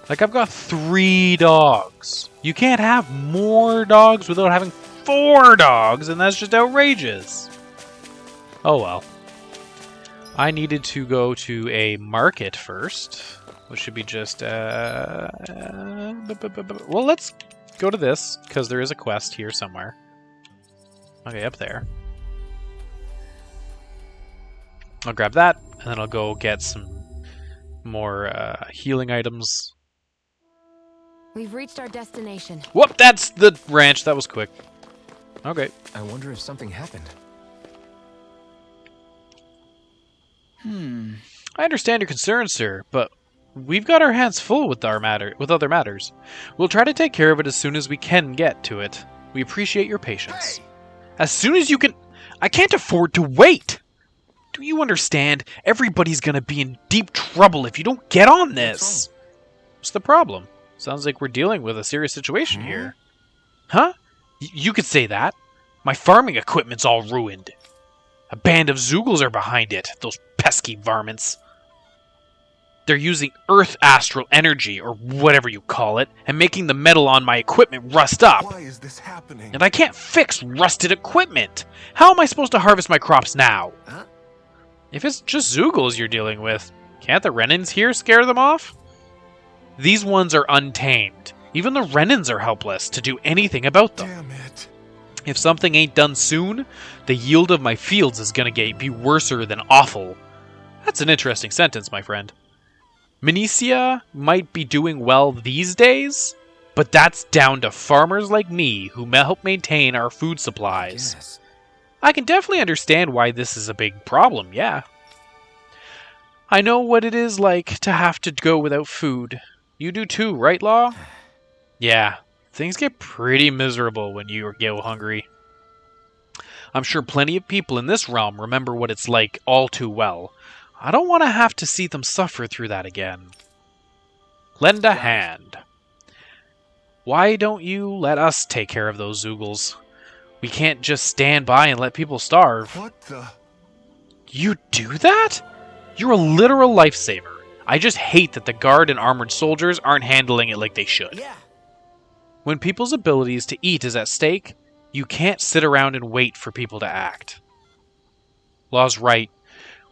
Like, I've got 3 dogs. You can't have more dogs without having 4 dogs, and that's just outrageous. Oh well. I needed to go to a market first, which should be just, well, let's go to this, because there is a quest here somewhere. Okay, up there. I'll grab that, and then I'll go get some more healing items.
We've reached our destination.
Whoop, that's the ranch. That was quick. Okay.
I wonder if something happened.
I understand your concern, sir, but we've got our hands full with other matters. We'll try to take care of it as soon as we can get to it. We appreciate your patience.
Hey!
As soon as you can... I can't afford to wait! Do you understand? Everybody's gonna be in deep trouble if you don't get on this! What's the problem? Sounds like we're dealing with a serious situation here. Huh? You could say that. My farming equipment's all ruined. A band of Zoogles are behind it, those pesky varmints. They're using Earth astral energy, or whatever you call it, and making the metal on my equipment rust up.
Why is this happening?
And I can't fix rusted equipment. How am I supposed to harvest my crops now?
Huh?
If it's just Zoogles you're dealing with, can't the Renins here scare them off? These ones are untamed. Even the Renins are helpless to do anything about them.
Damn it.
If something ain't done soon, the yield of my fields is gonna be worser than awful. That's an interesting sentence, my friend. Minicia might be doing well these days, but that's down to farmers like me who help maintain our food supplies.
Yes.
I can definitely understand why this is a big problem, yeah. I know what it is like to have to go without food. You do too, right, Law? Yeah, things get pretty miserable when you go hungry. I'm sure plenty of people in this realm remember what it's like all too well. I don't want to have to see them suffer through that again. Lend a hand. Why don't you let us take care of those Zoogles? We can't just stand by and let people starve.
What the?
You do that? You're a literal lifesaver. I just hate that the guard and armored soldiers aren't handling it like they should.
Yeah.
When people's abilities to eat is at stake, you can't sit around and wait for people to act. Law's right.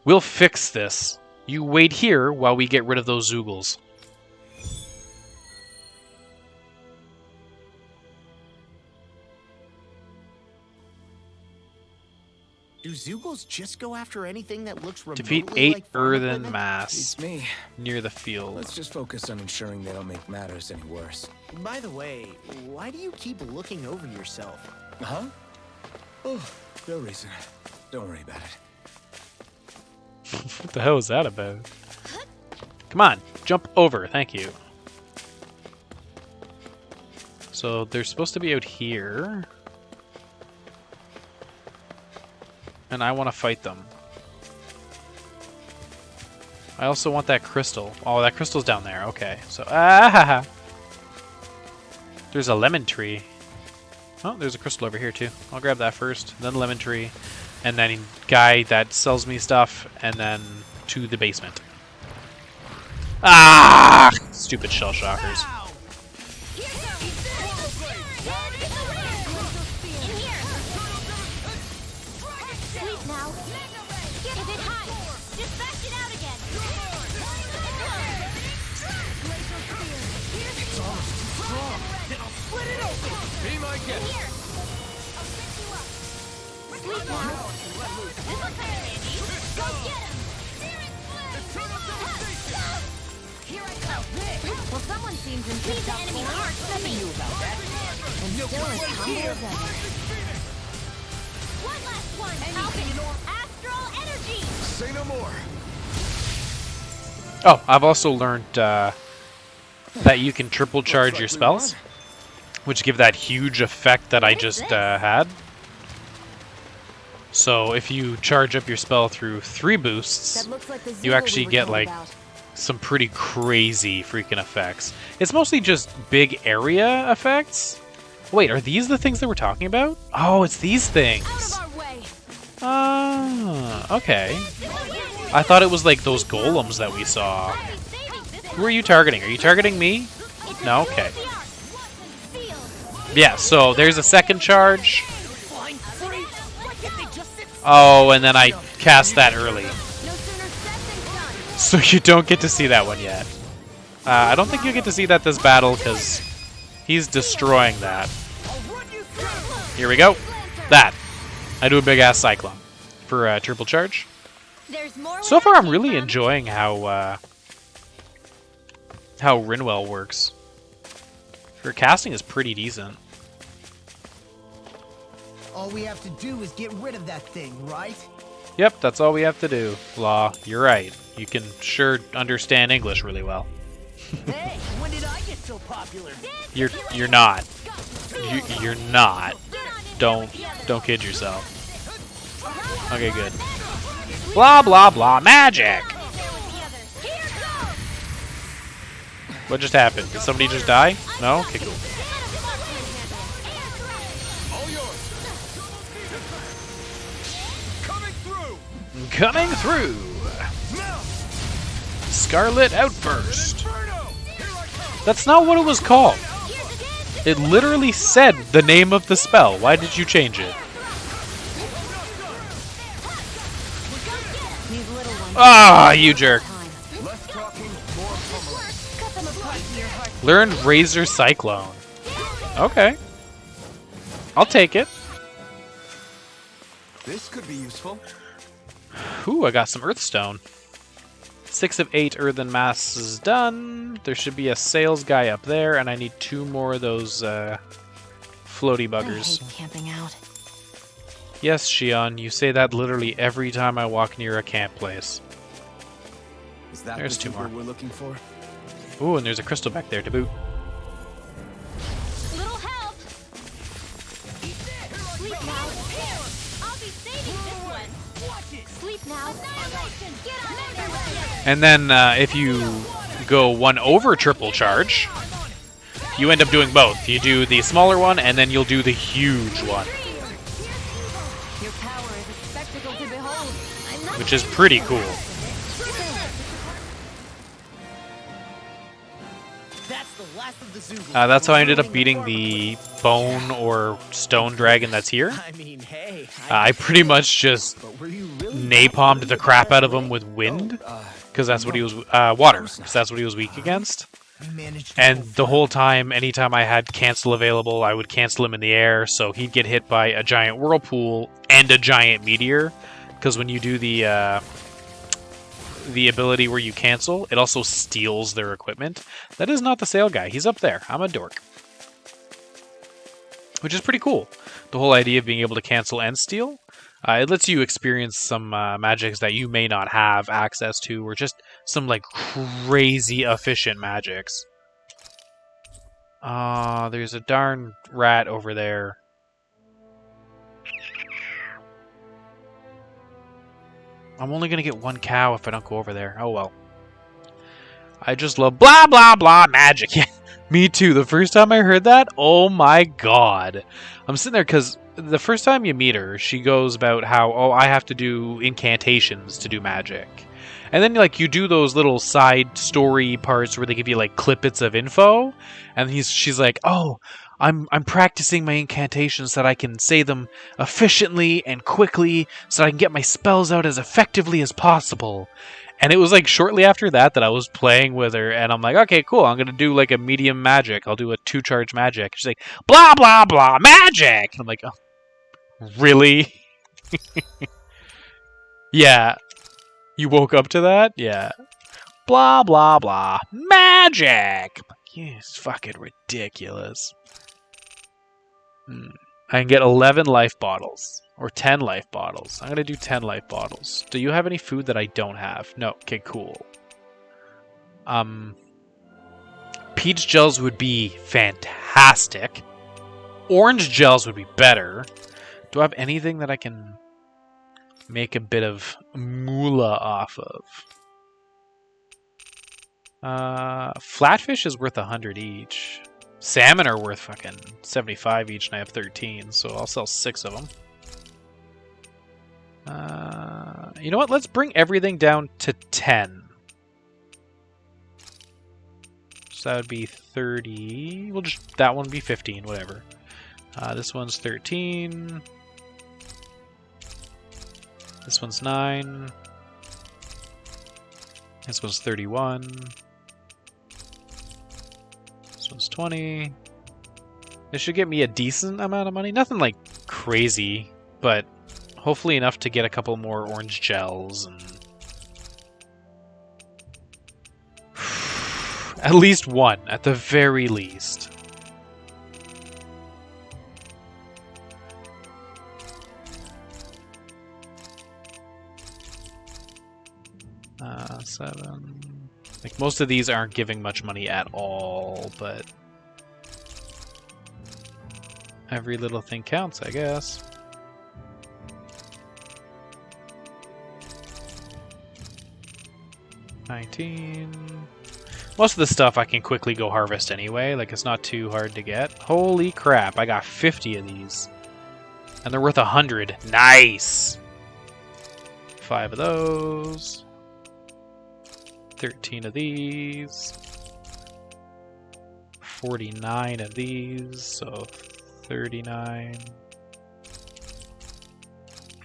We'll fix this. You wait here while we get rid of those Zoogles.
Do Zoogles just go after anything that looks remotely
Defeat
like
8
farm
earthen
equipment?
mass
It's me.
near the field.
Let's just focus on ensuring they don't make matters any worse.
By the way, why do you keep looking over yourself?
Huh? Oh, no reason. Don't worry about it.
What the hell is that about? Come on, jump over. Thank you. So they're supposed to be out here. And I want to fight them. I also want that crystal. Oh, that crystal's down there. Okay, so there's a lemon tree. Oh, there's a crystal over here too. I'll grab that first, then lemon tree, and then guy that sells me stuff, and then to the basement. Ah! Stupid shell shockers.
Well, someone seems in tip-top form. And still as humble as ever. One last one. Astral energy.
Say no more.
Oh, I've also learned that you can triple charge your spells, which give that huge effect that I just had. So if you charge up your spell through 3 boosts,
That looks like the
you
Zoogle
actually
we were
get
told
like
about.
some pretty crazy freaking effects. It's mostly just big area effects. Wait, are these the things that we're talking about? Oh, it's these things.
Out of our way.
Ah, okay. I thought it was like those golems that we saw. Who are you targeting? Are you targeting me? No? Okay. Yeah, so there's a second charge. Oh, and then I cast that early.
No sooner said than done.
So you don't get to see that one yet. I don't think you get to see that this battle, because he's destroying that. Here we go. That. I do a big-ass cyclone for triple charge.
There's more
So
where
far,
that
I'm
came
really
from.
enjoying how Rinwell works. Her casting is pretty decent.
All we have to do is get rid of that thing, right?
Yep, that's all we have to do. Law, you're right. You can sure understand English really well.
Hey, when did I get so popular?
You're not. You're not. Don't kid yourself. Okay, good. Blah blah blah. Magic. What just happened? Did somebody just die? No? Okay, cool. Coming through. Scarlet Outburst. That's not what it was called. It literally said the name of the spell. Why did you change it?
These little ones.
Ah, you jerk.
Time.
Less talking, more pummeling.
Cut them apart to your heart.
Learn Razor Cyclone. Okay. I'll take it.
This could be useful.
Ooh, I got some Earthstone. 6 of 8 earthen mass is done. There should be a sales guy up there, and I need 2 more of those floaty
I
buggers.
hate camping out.
Yes, Shion, you say that literally every time I walk near a camp place.
Is that
There's
the
2
people
more.
we're looking for?
Ooh, and there's a crystal back there to boot.
Little help. Sleep now. I'll be saving this one. Sleep now. Annihilation. Get on everywhere.
And then if you go one over triple charge, you end up doing both. You do the smaller one, and then you'll do the huge one,
Your power is a spectacle to behold. I'm not
which is pretty cool.
That's the last of the zoo.
That's how I ended up beating the bone or stone dragon that's here.
I mean, hey.
I pretty much just
But were you really
napalmed the crap out of him with wind, because that's what he was, water, because that's what he was weak against.
managed to
And
pull
the whole time, anytime I had cancel available, I would cancel him in the air, so he'd get hit by a giant whirlpool and a giant meteor, because when you do the ability where you cancel, it also steals their equipment. That is not the sail guy. He's up there. I'm a dork. Which is pretty cool. The whole idea of being able to cancel and steal. It lets you experience some magics that you may not have access to, or just some like crazy efficient magics. There's a darn rat over there. I'm only gonna get one cow if I don't go over there. Oh well. I just love blah blah blah magic. Me too. The first time I heard that, oh my god. I'm sitting there because the first time you meet her, she goes about how, oh, I have to do incantations to do magic. And then like you do those little side story parts where they give you like clippets of info, and she's like, oh, I'm practicing my incantations so that I can say them efficiently and quickly so that I can get my spells out as effectively as possible. And it was like shortly after that I was playing with her, and I'm like, okay, cool, I'm gonna do like a medium magic. I'll do a 2-charge magic. She's like, blah blah blah magic. I'm like, oh, really? Yeah. You woke up to that? Yeah. Blah blah blah magic. I'm like, yeah, it's fucking ridiculous. I can get 11 life bottles. Or 10 life bottles. I'm gonna do 10 life bottles. Do you have any food that I don't have? No. Okay, cool. Peach gels would be fantastic. Orange gels would be better. Do I have anything that I can make a bit of moolah off of? Flatfish is worth 100 each. Salmon are worth fucking 75 each, and I have 13, so I'll sell 6 of them. You know what? Let's bring everything down to 10. So that would be 30. We'll just that one be 15, whatever. This one's 13. This one's 9. This one's 31. This one's 20. This should get me a decent amount of money. Nothing like crazy, but hopefully enough to get a couple more orange gels and at least one, at the very least. Seven. Like most of these aren't giving much money at all, but every little thing counts, I guess. Most of the stuff I can quickly go harvest anyway, like it's not too hard to get. Holy crap, I got 50 of these. And they're worth 100. Nice! 5 of those. 13 of these. 49 of these, so 39.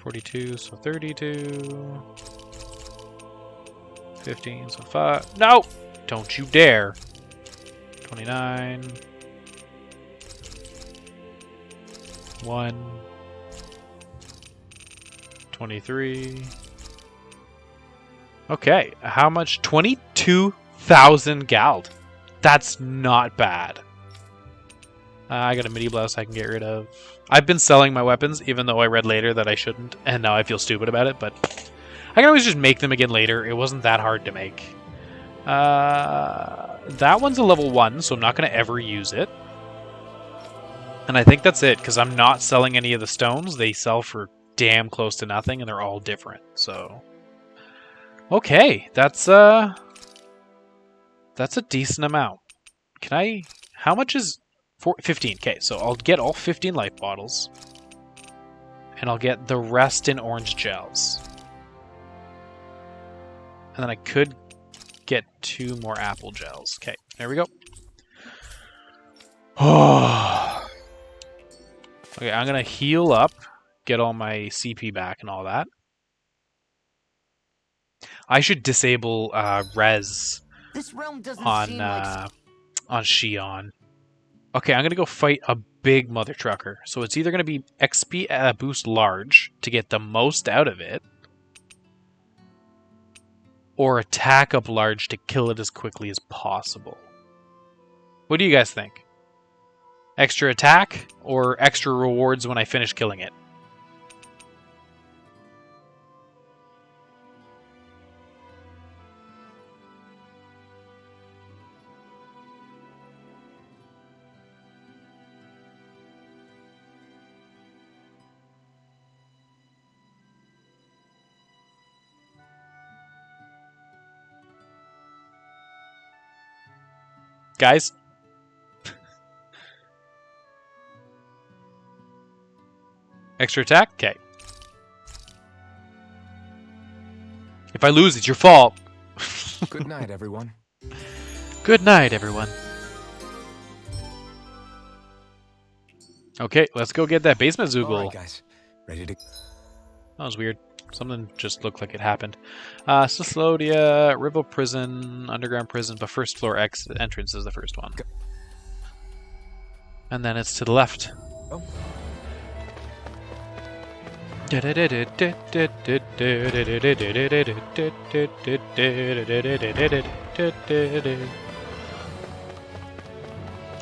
42, so 32. 15, so 5. No! Don't you dare. 29. 1. 23. Okay, how much? 22,000 gald. That's not bad. I got a midi blouse I can get rid of. I've been selling my weapons, even though I read later that I shouldn't, and now I feel stupid about it, but I can always just make them again later. It wasn't that hard to make. That one's a level 1, so I'm not going to ever use it. And I think that's it, because I'm not selling any of the stones. They sell for damn close to nothing, and they're all different. So, okay, that's a decent amount. Can I? How much is 15? Okay, so I'll get all 15 life bottles, and I'll get the rest in orange gels, and then I could get 2 more apple gels. Okay, there we go. Okay, I'm gonna heal up, get all my CP back and all that. I should disable res
This realm doesn't
on
seem like
Shion. Okay, I'm gonna go fight a big mother trucker. So it's either gonna be XP boost large to get the most out of it, or attack up large to kill it as quickly as possible. What do you guys think? Extra attack or extra rewards when I finish killing it? Guys? Extra attack? Okay. If I lose, it's your fault.
Good night, everyone.
Good night, everyone. Okay, let's go get that basement
All
Zoogle.
right, guys. Ready to...
That was weird. Something just looked like it happened. Sislodia, Rival Prison, Underground Prison, but first floor entrance is the first one. And then it's to the left.
Oh.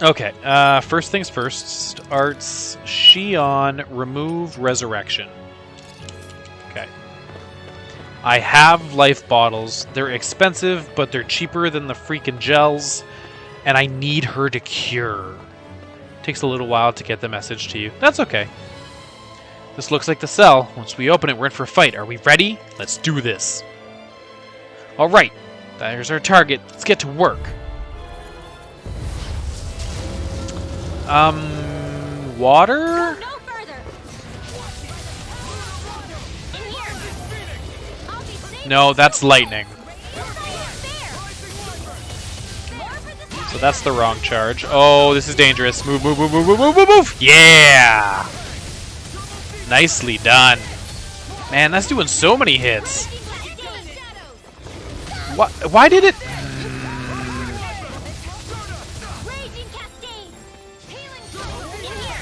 Okay, first things first. Arts, Shion, remove resurrection. Okay. I have life bottles. They're expensive, but they're cheaper than the freaking gels. And I need her to cure. Takes a little while to get the message to you. That's okay. This looks like the cell. Once we open it, we're in for a fight. Are we ready? Let's do this. Alright. There's our target. Let's get to work. Water?
No further. In here. I'll be safe.
No, that's lightning.
There.
So that's the wrong charge. Oh, this is dangerous. Move, move, move, move, move, move, move, move. Yeah! Nicely done. Man, that's doing so many hits. Why did it...
Raging cascade. Healing in here.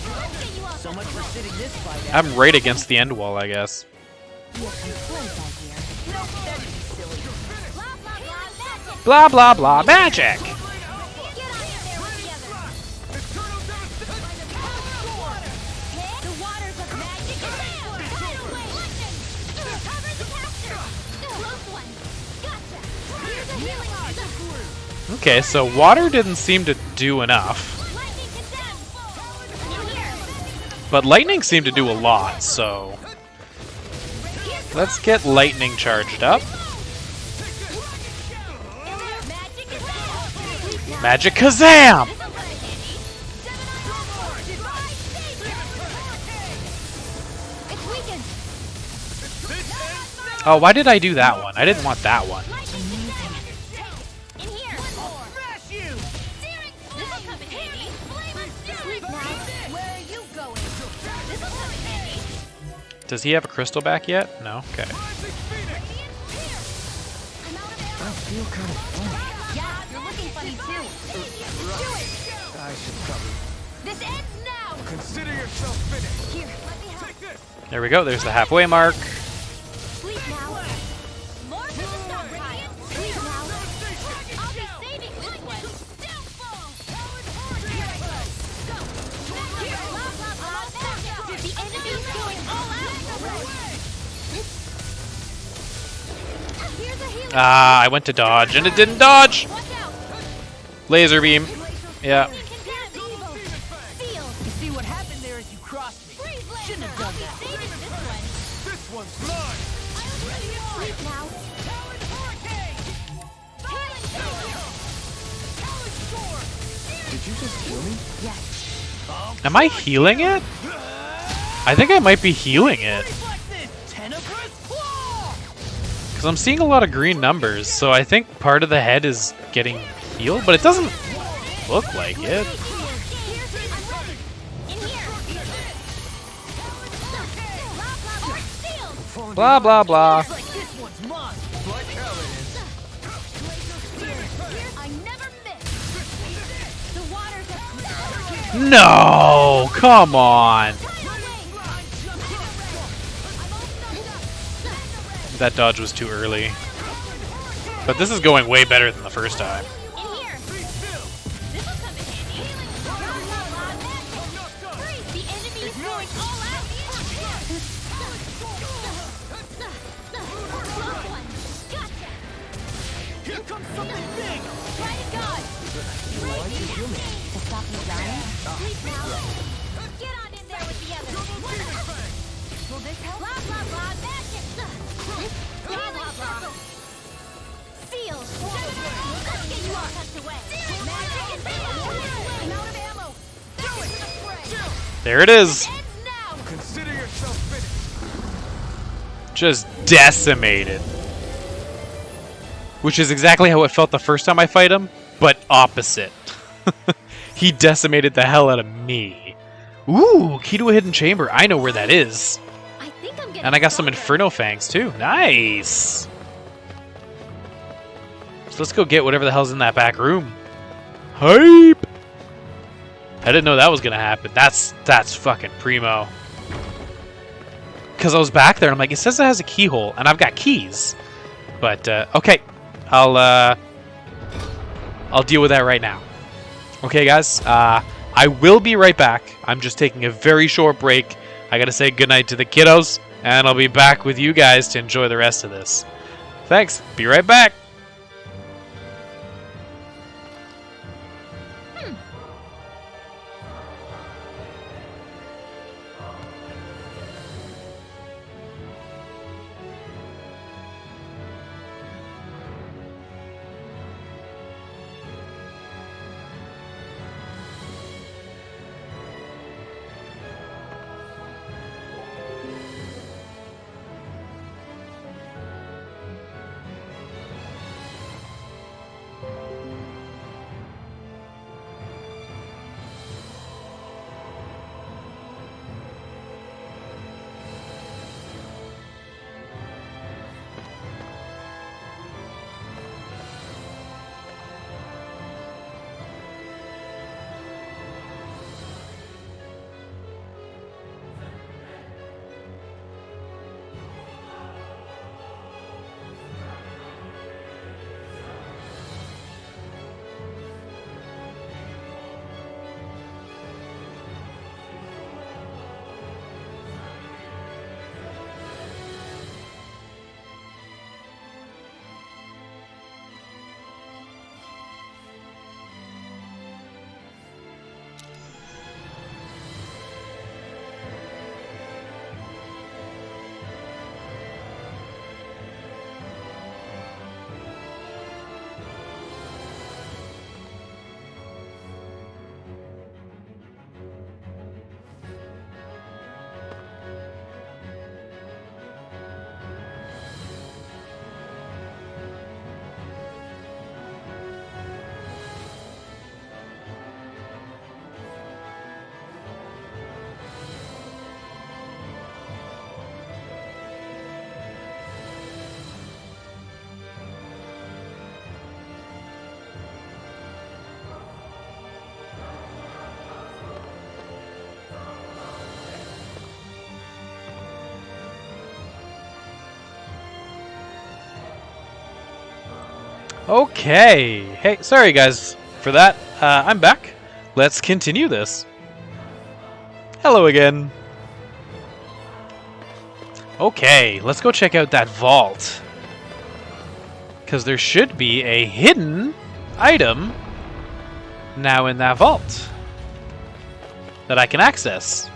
Let's get you all
so much for sitting this fight out.
I'm right against the end wall, I guess.
Blah blah blah magic.
Blah, blah, blah, magic.
Get on there with the others. The waters of magic and sail. Tidal wave. Listen. Cover the capture. Close one. Gotcha. Here's a healing art.
Okay, so water didn't seem to do enough.
Lightning condemned. In here.
But lightning seemed to do a lot, so... Let's get lightning charged up. Magic Kazam! Oh, why did I do that one? I didn't want that one. Does he have a crystal back yet? No? Okay.
I feel kind of funny.
Yeah, you're looking funny too. Do it.
I should probably...
This ends now.
Consider yourself finished.
Here, let me help.
Take this.
There we go. There's the halfway mark.
Sleep now. More for the stop time. Sleep now. I'll be saving this one. Downfall. Here I go. Go. Here. Blah, blah, blah. Back out. The enemy's going all out. Here's a healing.
Ah, I went to dodge and it didn't dodge.
Watch out.
Laser beam. Yeah.
You see what happened there as you crossed
lost me.
Freeze laser.
Shouldn't have
I'll
done
be
that.
saving this one.
This one's mine!
Sleep now.
Talon Hurricane!
Healing power.
Talon Storm!
Did you just heal me?
Yes.
Am I healing it? I think I might be healing it.
Reflexes! Tenebrous Claw!
Because I'm seeing a lot of green numbers, so I think part of the head is getting healed, but it doesn't look like it. Blah, blah, blah.
Looks like this one's mine.
Like hell it is.
I never miss. The waters of
No! Come on! That dodge was too early. But this is going way better than the first time.
in here. This will come in handy. Freeze! The enemy is going all out. Close one. Gotcha.
Here comes something big!
Try to dodge.
Why'd you heal me?
To stop me dying?
Sleep now. Get on in there with the others. Will this help? Blah, blah, blah. Magic. Healing circle. Seal. Let's get you all tucked away. Magic is I'm out of ammo. Do it.
There it is!
Ends now.
Consider yourself finished.
Just decimated. Which is exactly how it felt the first time I fight him, but opposite. He decimated the hell out of me. Ooh, key to a hidden chamber. I know where that is.
I think I'm getting
And I got some
stronger.
Inferno Fangs too. Nice! So let's go get whatever the hell's in that back room. Hype! I didn't know that was gonna happen. That's fucking primo. Because I was back there and I'm like, it says it has a keyhole, and I've got keys. But okay, I'll deal with that right now. Okay, guys. I will be right back. I'm just taking a very short break. I gotta say goodnight to the kiddos, and I'll be back with you guys to enjoy the rest of this. Thanks. Be right back. Okay. Hey, sorry guys for that. I'm back. Let's continue this. Hello again. Okay, let's go check out that vault. Because there should be a hidden item now in that vault that I can access.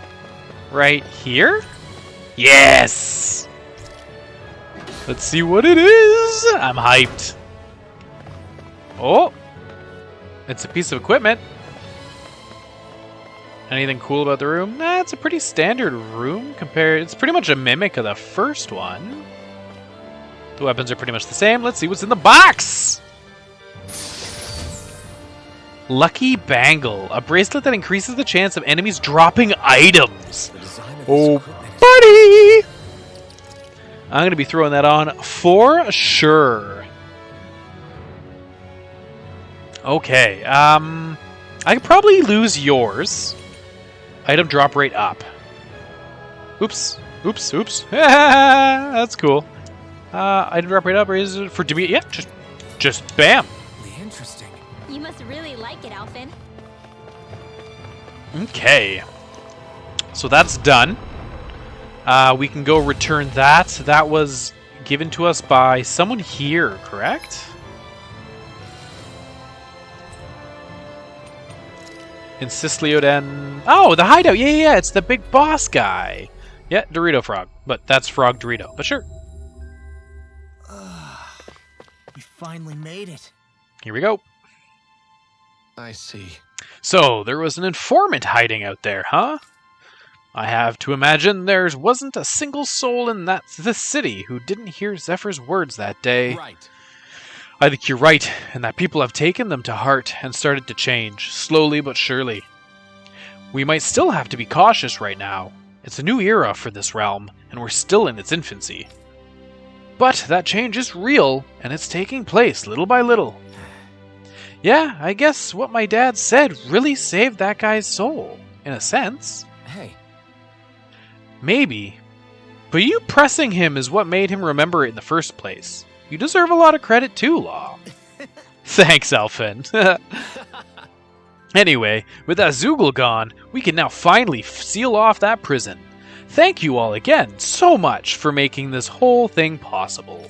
right here? Yes! Let's see what it is! I'm hyped. Oh! It's a piece of equipment. Anything cool about the room? Nah, it's a pretty standard room compared... It's pretty much a mimic of the first one. The weapons are pretty much the same. Let's see what's in the box! Lucky Bangle. A bracelet that increases the chance of enemies dropping items.
The design of this
Oh,
equipment is
buddy! I'm going to be throwing that on for sure. Okay, I could probably lose yours. Item drop rate up. Oops. Oops, oops. That's cool. Item drop rate up, is it for to be... Yeah, just bam.
really interesting.
You must really like it, Alphen.
Okay. So that's done. We can go return that. That was given to us by someone here, correct? In Sislioden. Oh, the hideout. Yeah. It's the big boss guy. Yeah, Dorito Frog. But that's Frog Dorito. But sure.
We finally made it.
Here we go.
I see.
So, there was an informant hiding out there, huh? I have to imagine there wasn't a single soul in this city who didn't hear Zephyr's words that day.
Right.
I think you're right, and that people have taken them to heart and started to change, slowly but surely. We might still have to be cautious right now. It's a new era for this realm, and we're still in its infancy. But that change is real, and it's taking place little by little. Yeah, I guess what my dad said really saved that guy's soul, in a sense.
Hey,
Maybe. But you pressing him is what made him remember it in the first place. You deserve a lot of credit too, Law. Thanks, Alphen. Anyway, with that Zoogle gone, we can now finally seal off that prison. Thank you all again so much for making this whole thing possible.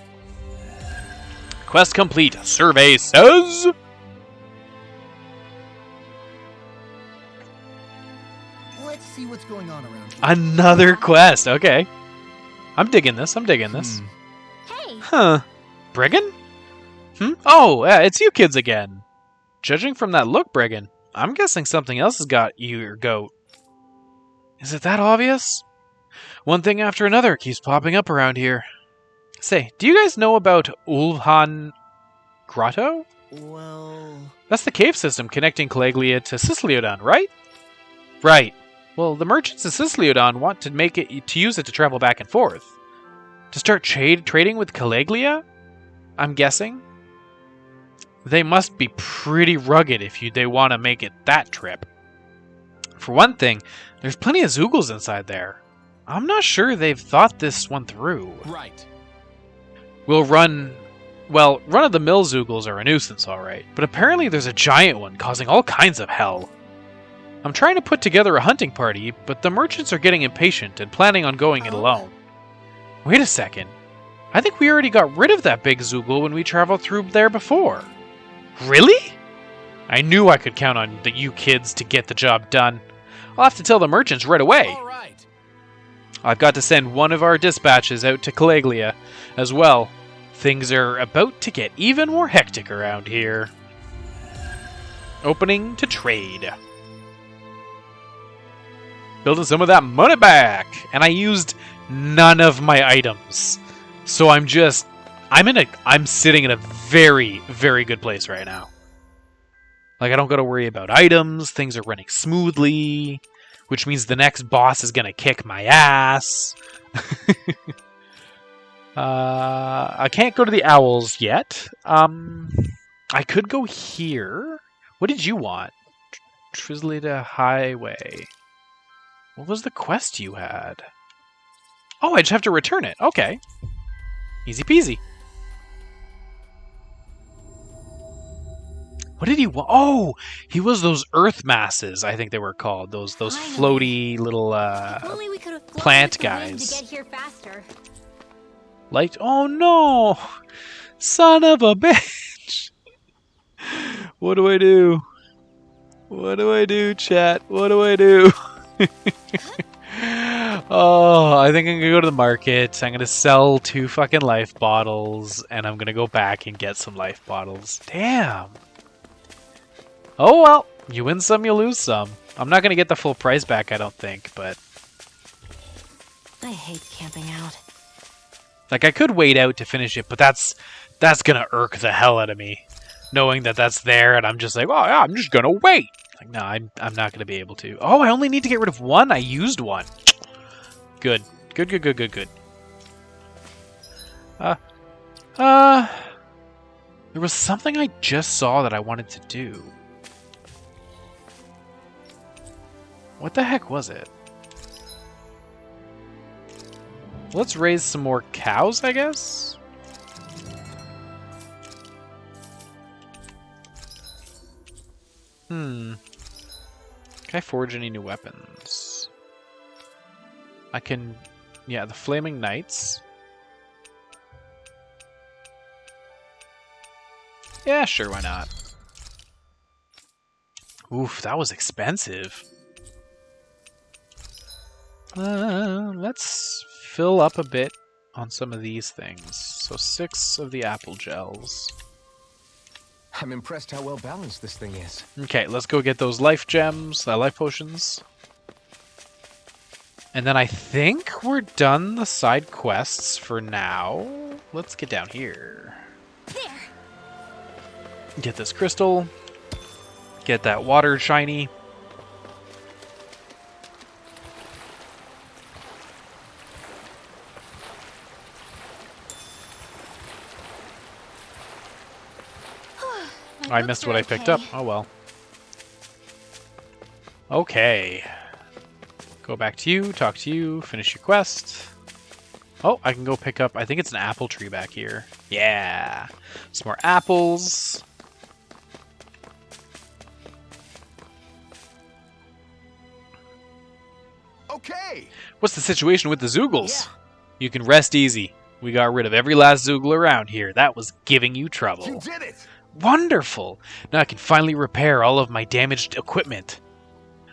Quest complete. Survey says...
Let's see what's going on around here.
Another quest. Okay. I'm digging this.
Hey,
Huh. Briggan? Oh, it's you kids again. Judging from that look, Briggan, I'm guessing something else has got you your goat. Is it that obvious? One thing after another keeps popping up around here. Say, do you guys know about Ulvhan Grotto?
Well...
That's the cave system connecting Caliglia to Sisliodan, right? Right. Well, the merchants of Sisliodan want to use it to travel back and forth. To start trading with Caliglia? I'm guessing. They must be pretty rugged if they want to make it that trip. For one thing, there's plenty of Zoogles inside there. I'm not sure they've thought this one through.
right.
Run-of-the-mill Zoogles are a nuisance, alright, but apparently there's a giant one causing all kinds of hell. I'm trying to put together a hunting party, but the merchants are getting impatient and planning on going it alone. Wait a second. I think we already got rid of that big Zoogle when we traveled through there before. Really? I knew I could count on you kids to get the job done. I'll have to tell the merchants right away.
All right.
I've got to send one of our dispatches out to Caliglia as well. Things are about to get even more hectic around here. Opening to trade. Building some of that money back. And I used none of my items. So I'm sitting in a very, very good place right now. Like, I don't got to worry about items. Things are running smoothly, which means the next boss is going to kick my ass. I can't go to the owls yet. I could go here. What did you want? Trislita Highway. What was the quest you had? Oh, I just have to return it. Okay. Easy peasy. What did he want? Oh, he was those earth masses, I think they were called. Those floaty little
if only we could have flown
plant
with the wind
guys.
to get here faster.
Like, oh no! Son of a bitch! What do I do? What do I do, chat? What do I do? Oh, I think I'm gonna go to the market. I'm gonna sell 2 fucking life bottles, and I'm gonna go back and get some life bottles. Damn. Oh well, you win some, you lose some. I'm not gonna get the full price back, I don't think, but
I hate camping out.
like I could wait out to finish it, but that's gonna irk the hell out of me, knowing that that's there, and I'm just like, oh yeah, I'm just gonna wait. Like no, I'm not gonna be able to. Oh, I only need to get rid of 1. I used 1. Good. Good. There was something I just saw that I wanted to do. What the heck was it? Let's raise some more cows, I guess? Can I forge any new weapons? I can... Yeah, the Flaming Knights. Yeah, sure, why not? Oof, that was expensive. Let's fill up a bit on some of these things. So 6 of the apple gels.
I'm impressed how well balanced this thing is.
Okay, let's go get those life gems, life potions. And then I think we're done the side quests for now. Let's get down here.
There.
Get this crystal. Get that water shiny. I missed what I picked up. Oh well. Okay. Go back to you, talk to you, finish your quest. Oh, I can go pick up, I think it's an apple tree back here. Yeah. Some more apples.
Okay.
What's the situation with the Zoogles?
Yeah.
You can rest easy. We got rid of every last Zoogle around here. That was giving you trouble.
You did it.
Wonderful! Now I can finally repair all of my damaged equipment.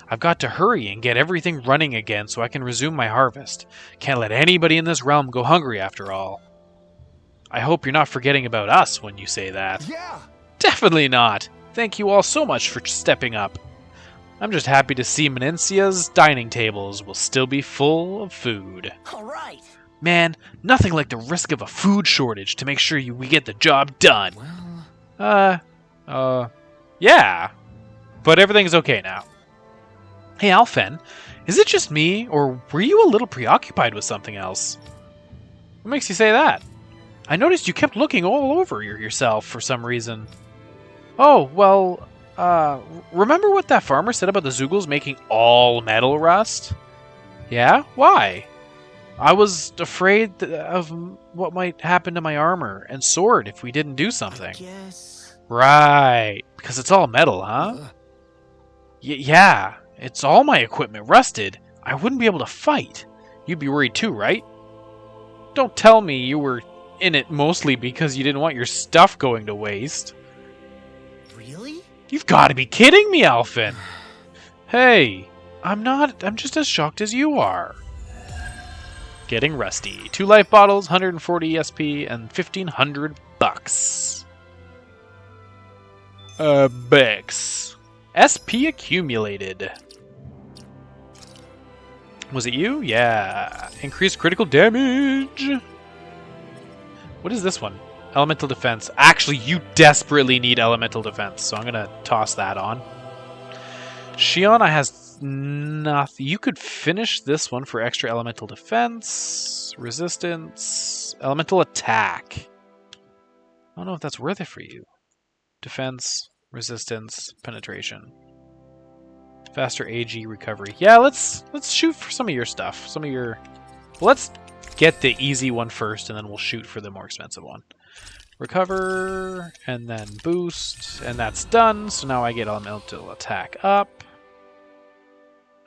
I've got to hurry and get everything running again so I can resume my harvest. Can't let anybody in this realm go hungry after all. I hope you're not forgetting about us when you say that.
Yeah.
Definitely not! Thank you all so much for stepping up. I'm just happy to see Menencia's dining tables will still be full of food.
All right.
Man, nothing like the risk of a food shortage to make sure we get the job done. Yeah. But everything's okay now. Hey, Alphen, is it just me, or were you a little preoccupied with something else? What makes you say that? I noticed you kept looking all over yourself for some reason. Oh, well, remember what that farmer said about the Zoogles making all metal rust? Yeah? Why? I was afraid of what might happen to my armor and sword if we didn't do something.
Yes.
Right, because it's all metal, huh? Yeah, it's all my equipment rusted. I wouldn't be able to fight. You'd be worried too, right? Don't tell me you were in it mostly because you didn't want your stuff going to waste.
Really?
You've got to be kidding me, Alphen! Hey, I'm just as shocked as you are. Getting rusty. 2 life bottles, 140 ESP, and 1,500 bucks. Bex. SP accumulated. Was it you? Yeah. Increased critical damage. What is this one? Elemental defense. Actually, you desperately need elemental defense, so I'm gonna toss that on. Shiona has nothing. You could finish this one for extra elemental defense, resistance, elemental attack. I don't know if that's worth it for you. Defense, resistance, penetration. Faster AG recovery. Yeah, let's shoot for some of your stuff. Some of your... Well, let's get the easy one first, and then we'll shoot for the more expensive one. Recover, and then boost, and that's done. So now I get elemental attack up.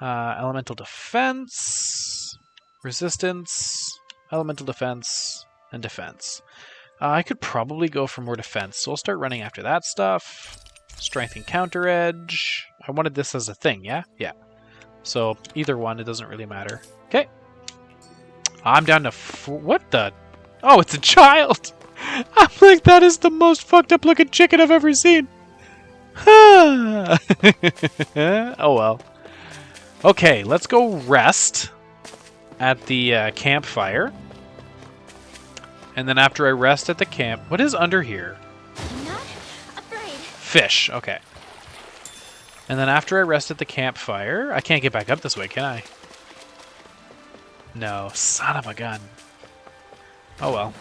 Elemental defense, resistance, elemental defense, and defense. I could probably go for more defense, so I'll start running after that stuff. Strength and counter edge. I wanted this as a thing, yeah? Yeah. So either one, it doesn't really matter. Okay, I'm down to what the? Oh, it's a child. I'm like, that is the most fucked up looking chicken I've ever seen. Oh well. Okay, let's go rest at the campfire. And then after I rest at the camp... What is under here?
I'm not afraid.
Fish, okay. And then after I rest at the campfire... I can't get back up this way, can I? No, son of a gun. Oh well.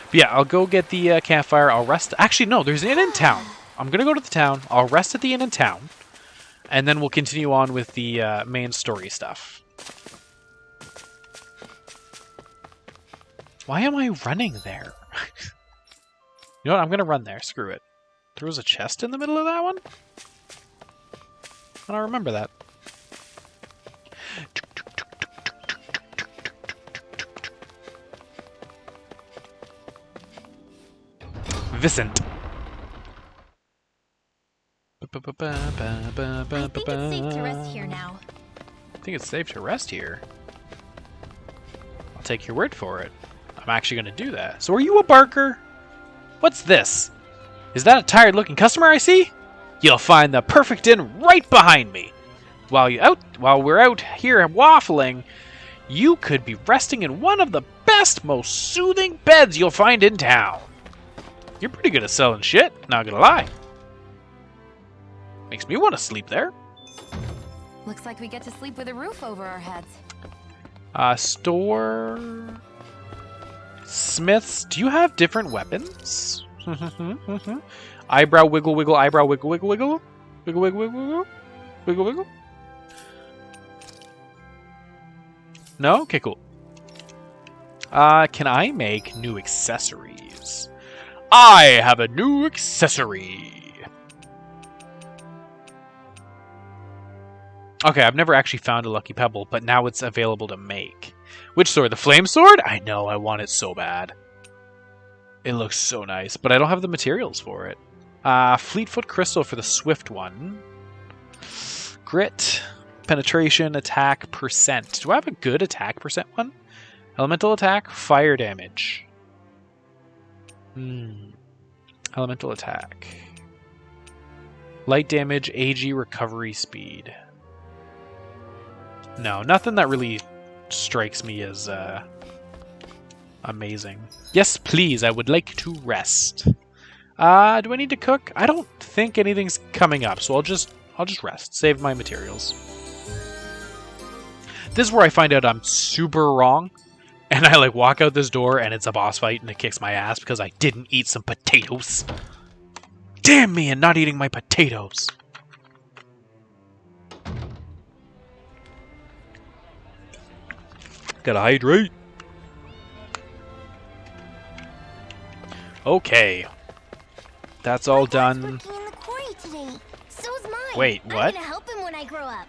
But yeah, I'll go get the campfire. I'll rest... Actually, no, there's an inn in town. I'm going to go to the town. I'll rest at the inn in town. And then we'll continue on with the main story stuff. Why am I running there? You know what? I'm going to run there. Screw it. There was a chest in the middle of that one? I don't remember that. Vicent.
I think it's safe to rest here now.
I think it's safe to rest here. I'll take your word for it. I'm actually going to do that. So are you a barker? What's this? Is that a tired-looking customer I see? You'll find the perfect inn right behind me. While we're out here waffling, you could be resting in one of the best, most soothing beds you'll find in town. You're pretty good at selling shit, not gonna lie. Makes me want to sleep there.
Looks like we get to sleep with a roof over our heads.
Store... Smiths, do you have different weapons? Eyebrow wiggle wiggle, eyebrow wiggle wiggle wiggle. Wiggle wiggle wiggle wiggle. Wiggle wiggle. No? Okay, cool. Can I make new accessories? I have a new accessory. Okay, I've never actually found a Lucky Pebble, but now it's available to make. Which sword? The flame sword? I know, I want it so bad. It looks so nice, but I don't have the materials for it. Fleetfoot Crystal for the swift one. Grit, penetration, attack, percent. Do I have a good attack percent one? Elemental attack, fire damage. Elemental attack. Light damage, AG recovery speed. No, nothing that really strikes me as amazing. Yes, please, I would like to rest. Do I need to cook? I don't think anything's coming up, so I'll just rest. Save my materials. This is where I find out I'm super wrong. And I like walk out this door and it's a boss fight and it kicks my ass because I didn't eat some potatoes. Damn me and not eating my potatoes. Gotta hydrate. Okay. That's all done.
Working in the quarry today. So's mine.
Wait, what?
I'm gonna help him when I grow up.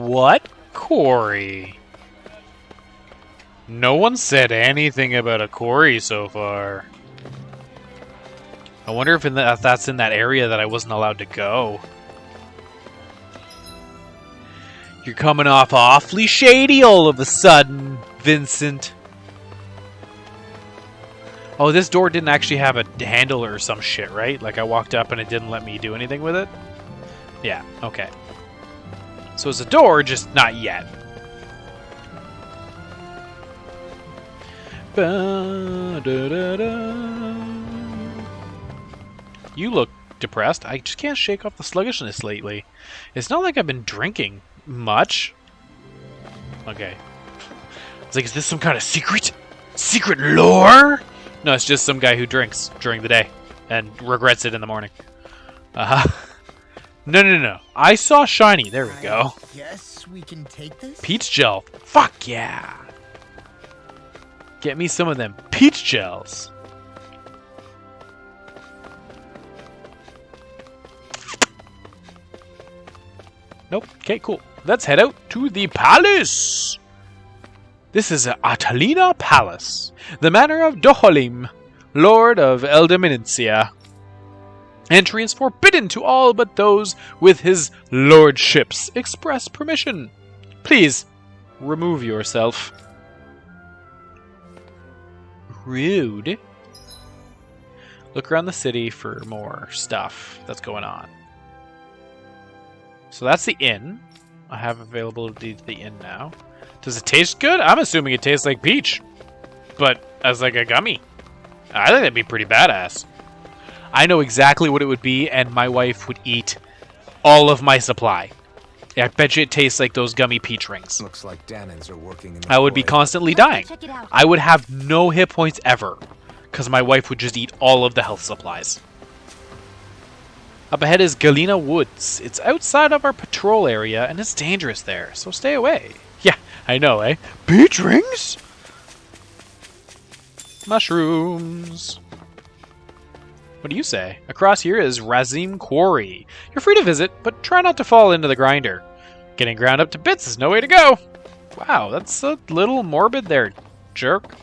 What quarry? No one said anything about a quarry so far. I wonder if that's in that area that I wasn't allowed to go. You're coming off awfully shady all of a sudden, Vincent. Oh, this door didn't actually have a handle or some shit, right? Like I walked up and it didn't let me do anything with it? Yeah, okay. So it's a door, just not yet. You look depressed. I just can't shake off the sluggishness lately. It's not like I've been drinking much. Okay. It's like, is this some kind of secret lore? No, it's just some guy who drinks during the day and regrets it in the morning. No. I saw shiny. There we go.
Yes, we can take this.
Peach gel. Fuck yeah. Get me some of them peach gels. Nope. Okay, cool. Let's head out to the palace. This is Atalina Palace, the manor of Doholim, Lord of Eldeminincia. Entry is forbidden to all but those with his lordship's express permission. Please, remove yourself. Rude. Look around the city for more stuff that's going on. So that's the inn. I have availability to the inn now. Does it taste good? I'm assuming it tastes like peach, but as like a gummy. I think that'd be pretty badass. I know exactly what it would be, and my wife would eat all of my supply. Yeah, I bet you it tastes like those gummy peach rings.
Looks like Danons are working in the
I would be
void.
constantly
Let's go
dying.
check it out.
I would have no hit points ever, because my wife would just eat all of the health supplies. Up ahead is Galena Woods. It's outside of our patrol area, and it's dangerous there, so stay away. Yeah, I know, eh? Peach rings? Mushrooms. What do you say? Across here is Razim Quarry. You're free to visit, but try not to fall into the grinder. Getting ground up to bits is no way to go. Wow, that's a little morbid there, jerk.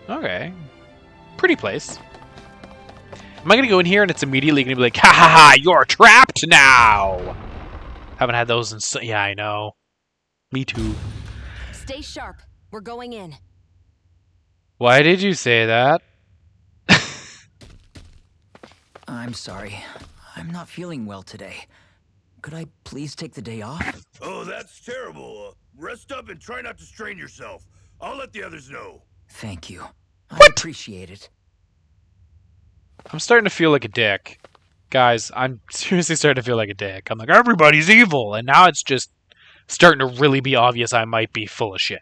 Okay. Pretty place. Am I going to go in here and it's immediately going to be like, ha ha ha, you're trapped now? Haven't had those in so... Yeah, I know. Me too.
Stay sharp. We're going in.
Why did you say that?
I'm sorry. I'm not feeling well today. Could I please take the day off?
Oh, that's terrible. Rest up and try not to strain yourself. I'll let the others know.
Thank you. I
What?
appreciate it.
I'm starting to feel like a dick. Guys, I'm seriously starting to feel like a dick. I'm like, everybody's evil, and now it's just starting to really be obvious I might be full of shit.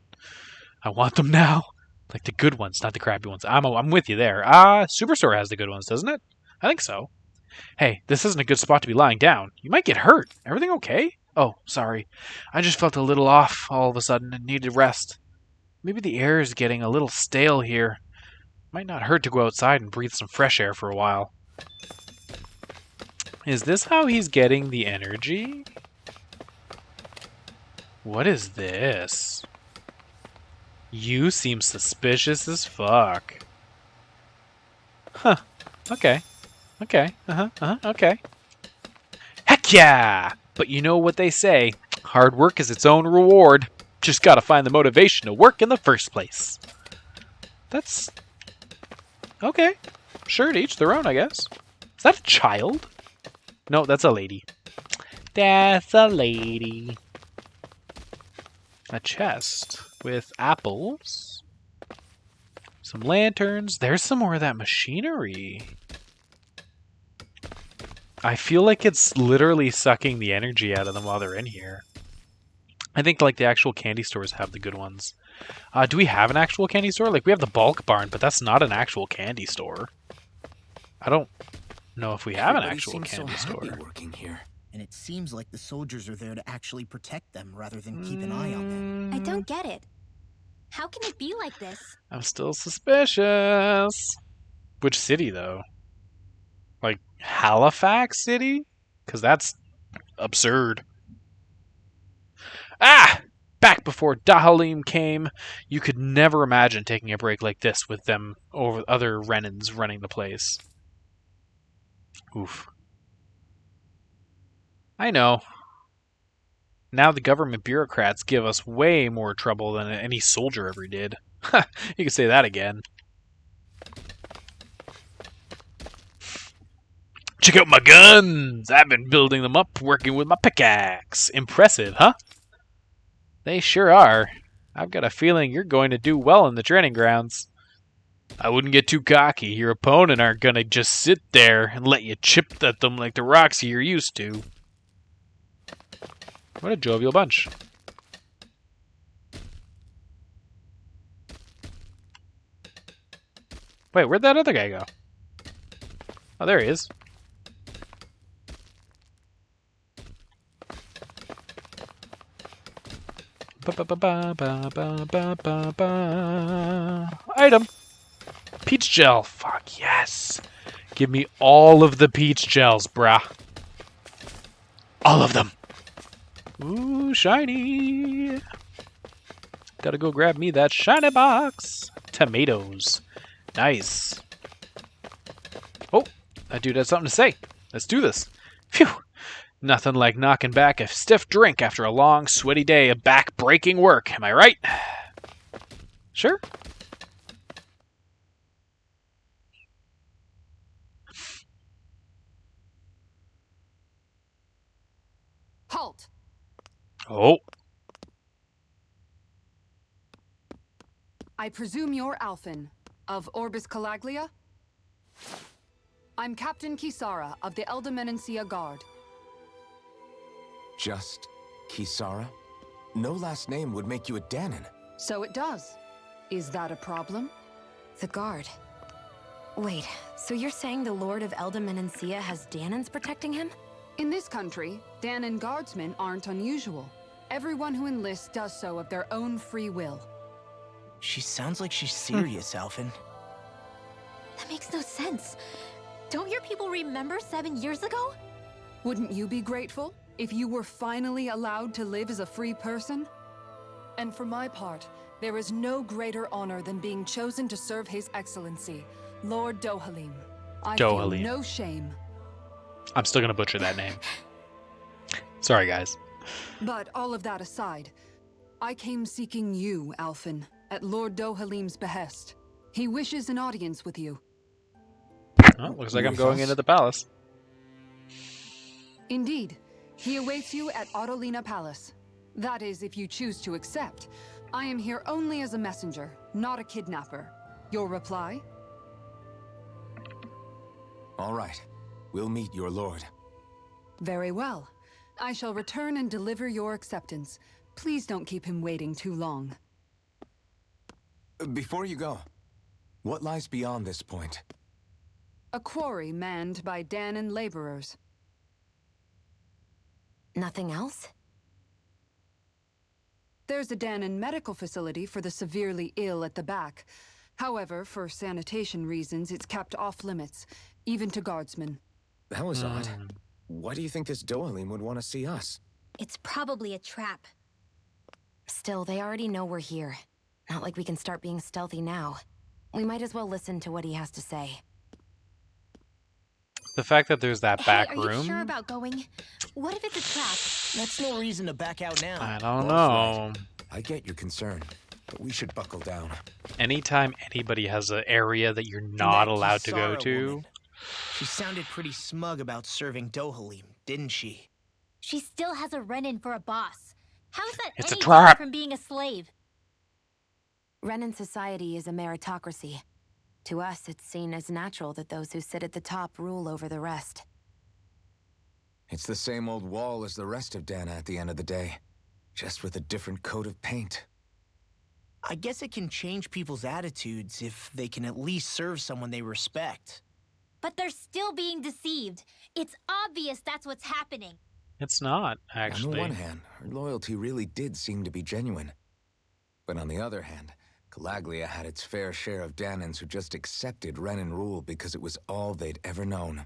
I want them now. Like the good ones, not the crappy ones. I'm with you there. Superstore has the good ones, doesn't it? I think so. Hey, this isn't a good spot to be lying down. You might get hurt. Everything okay? Oh, sorry. I just felt a little off all of a sudden and needed rest. Maybe the air is getting a little stale here. Might not hurt to go outside and breathe some fresh air for a while. Is this how he's getting the energy? What is this? You seem suspicious as fuck. Huh. Okay. Okay. Okay. Heck yeah! But you know what they say. Hard work is its own reward. Just gotta find the motivation to work in the first place. That's... okay. Sure, to each their own, I guess. Is that a child? No, that's a lady. That's a lady. A chest with apples. Some lanterns. There's some more of that machinery. I feel like it's literally sucking the energy out of them while they're in here. I think like the actual candy stores have the good ones. Do we have an actual candy store? Like we have the bulk barn, but that's not an actual candy store. I don't know if we have an
Everybody
actual
seems
candy
so happy
store.
working here.
And it seems like the soldiers are there to actually protect them rather than keep an eye on them.
I don't get it. How can it be like this?
I'm still suspicious. Which city, though? Like, Halifax City? Because that's absurd. Ah! Back before Dahalim came, you could never imagine taking a break like this with them over other Renans running the place. Oof. I know. Now the government bureaucrats give us way more trouble than any soldier ever did. You could say that again. Check out my guns! I've been building them up working with my pickaxe. Impressive, huh? They sure are. I've got a feeling you're going to do well in the training grounds. I wouldn't get too cocky. Your opponent aren't going to just sit there and let you chip at them like the Roxy you're used to. What a jovial bunch. Wait, where'd that other guy go? Oh, there he is. Item. Peach gel. Fuck yes. Give me all of the peach gels, brah. All of them. Ooh, shiny. Gotta go grab me that shiny box. Tomatoes. Nice. Oh, that dude had something to say. Let's do this. Phew. Nothing like knocking back a stiff drink after a long, sweaty day of back-breaking work, am I right? Sure.
Halt!
Oh.
I presume you're Alphen, of Orbis Calaglia? I'm Captain Kisara of the Eldemenencia Guard.
Just Kisara? No last name would make you a Danon.
So it does. Is that a problem?
The guard. Wait, so you're saying the Lord of Eldemenencia has Danons protecting him?
In this country, Danon guardsmen aren't unusual. Everyone who enlists does so of their own free will.
She sounds like she's serious, Alphen.
That makes no sense. Don't your people remember 7 years ago?
Wouldn't you be grateful if you were finally allowed to live as a free person? And for my part, there is no greater honor than being chosen to serve His Excellency, Lord Dohalim. I feel
Dohalim.
no shame.
I'm still gonna butcher that name. Sorry, guys.
But all of that aside, I came seeking you, Alphen, at Lord Dohalim's behest. He wishes an audience with you.
Oh, looks like I'm going into the palace.
Indeed. He awaits you at Autolina Palace. That is, if you choose to accept. I am here only as a messenger, not a kidnapper. Your reply?
All right. We'll meet your lord.
Very well. I shall return and deliver your acceptance. Please don't keep him waiting too long.
Before you go, what lies beyond this point?
A quarry manned by Danon laborers.
Nothing else?
There's a Danon medical facility for the severely ill at the back. However, for sanitation reasons, it's kept off limits, even to guardsmen.
That was odd. Why do you think this Dohalim would want to see us?
It's probably a trap.
Still, they already know we're here. Not like we can start being stealthy now. We might as well listen to what he has to say.
The fact that there's that back
Hey, are
room.
you sure about going? What if it's a trap?
That's no reason to back out now.
I don't
Boss,
know.
I get your concern, but we should buckle down.
Anytime anybody has an area that you're
And
not
that
allowed to go
Kisara
to,
woman. She sounded pretty smug about serving Dohalim, didn't she?
She still has a run-in for a boss. How's that
It's a
any
trap.
different from being a slave?
Renan society is a meritocracy. To us, it's seen as natural that those who sit at the top rule over the rest.
It's the same old wall as the rest of Dana at the end of the day, just with a different coat of paint.
I guess it can change people's attitudes if they can at least serve someone they respect.
But they're still being deceived. It's obvious that's what's happening.
it's not,
On
actually.
the one hand, her loyalty really did seem to be genuine. But on the other hand, Calaglia had its fair share of Danons who just accepted Renan rule because it was all they'd ever known.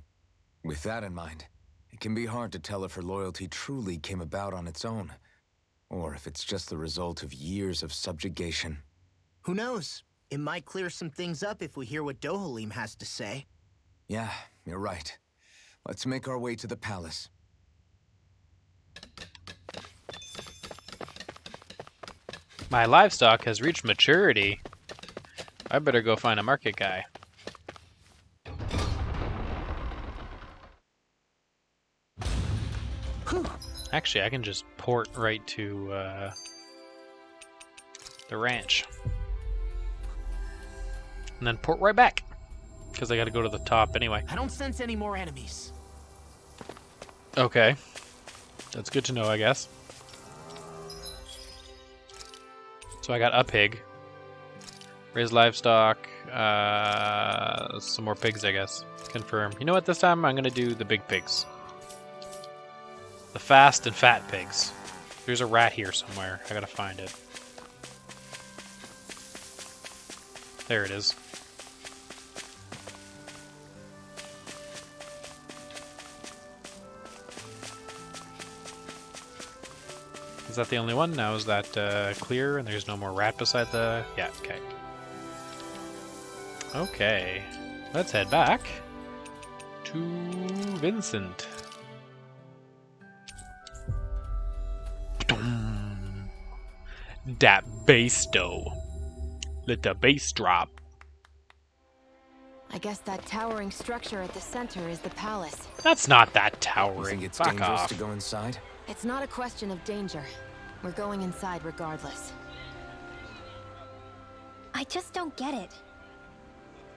With that in mind, it can be hard to tell if her loyalty truly came about on its own, or if it's just the result of years of subjugation.
Who knows? It might clear some things up if we hear what Dohalim has to say.
Yeah, you're right. Let's make our way to the palace.
My livestock has reached maturity. I better go find a market guy. Actually, I can just port right to the ranch. And then port right back. Because I gotta go to the top anyway.
I don't sense any more enemies.
Okay. That's good to know, I guess. So I got a pig. Raise livestock. Some more pigs, I guess. Confirm. You know what? This time I'm gonna do the big pigs. The fast and fat pigs. There's a rat here somewhere. I gotta find it. There it is. Is that the only one? Now is that clear and there's no more rat beside the... Yeah, okay. Okay. Let's head back to Vincent. that bass though. Let the bass drop.
I guess that towering structure at the center is the palace.
That's not that
You
towering.
think it's
Fuck
dangerous
off.
to go inside?
It's not a question of danger. We're going inside regardless.
I just don't get it.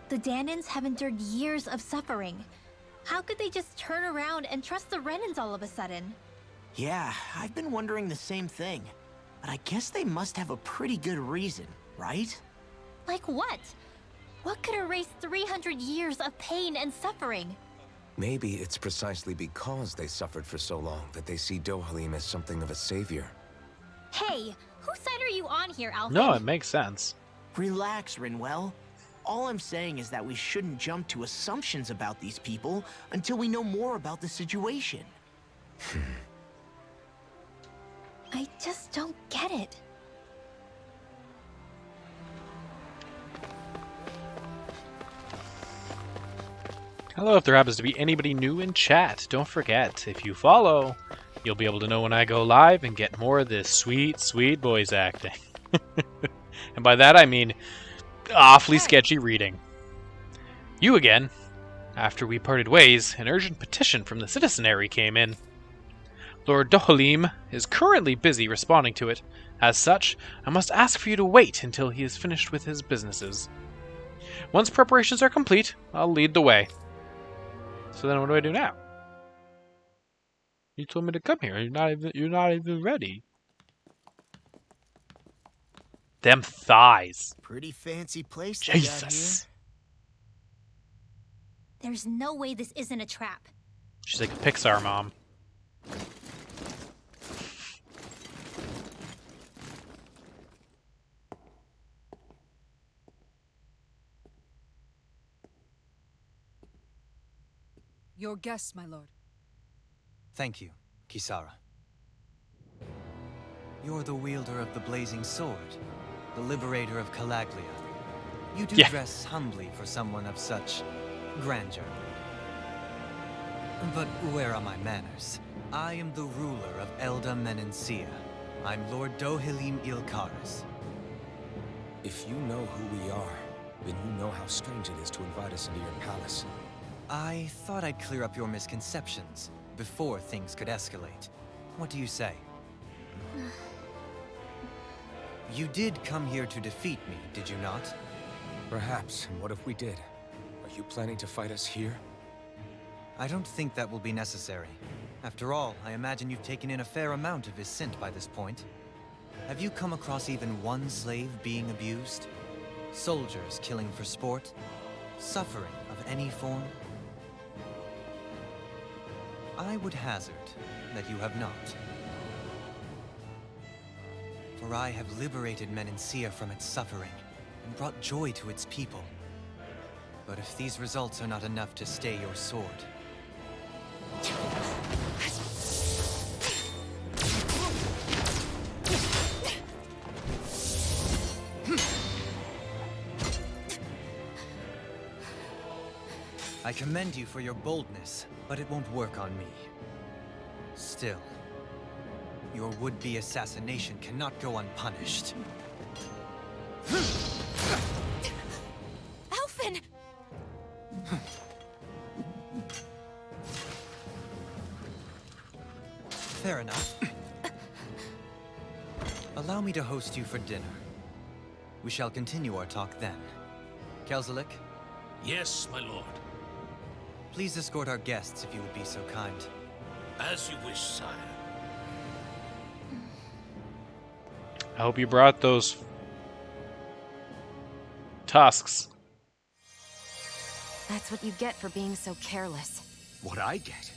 The Danans have endured years of suffering. How could they just turn around and trust the Renans all of a sudden?
Yeah, I've been wondering the same thing. But I guess they must have a pretty good reason, right?
Like what? What could erase 300 years of pain and suffering?
Maybe it's precisely because they suffered for so long that they see Dohalim as something of a savior.
Hey, whose side are you on here, Alpha?
No, it makes sense.
Relax, Rinwell. All I'm saying is that we shouldn't jump to assumptions about these people until we know more about the situation.
I just don't get it.
Hello, if there happens to be anybody new in chat, don't forget, if you follow, you'll be able to know when I go live and get more of this sweet, sweet voice acting. And by that I mean awfully sketchy reading. You again. After we parted ways, an urgent petition from the citizenry came in. Lord Dohalim is currently busy responding to it. As such, I must ask for you to wait until he is finished with his businesses. Once preparations are complete, I'll lead the way. So then what do I do now? You told me to come here. You're not even ready. Them thighs.
Pretty fancy place they got here.
Jesus.
There's no way this isn't a trap.
She's like a Pixar mom.
Your guests, my lord.
Thank you, Kisara. You're the wielder of the blazing sword, the liberator of Calaglia. You do dress humbly for someone of such grandeur. But where are my manners? I am the ruler of Elda Menencia. I'm Lord Dohalim Ilkaris.
If you know who we are, then you know how strange it is to invite us into your palace.
I thought I'd clear up your misconceptions before things could escalate. What do you say? You did come here to defeat me, did you not?
Perhaps, and what if we did? Are you planning to fight us here?
I don't think that will be necessary. After all, I imagine you've taken in a fair amount of his scent by this point. Have you come across even one slave being abused? Soldiers killing for sport? Suffering of any form? I would hazard that you have not. For I have liberated Menencia from its suffering and brought joy to its people. But if these results are not enough to stay your sword... I commend you for your boldness, but it won't work on me. Still, your would-be assassination cannot go unpunished.
Alphen!
Fair enough. Allow me to host you for dinner. We shall continue our talk then. Kelzelik,
Yes, my lord.
please escort our guests if you would be so kind.
As you wish, sire.
I hope you brought those tusks.
That's what you get for being so careless.
What I get?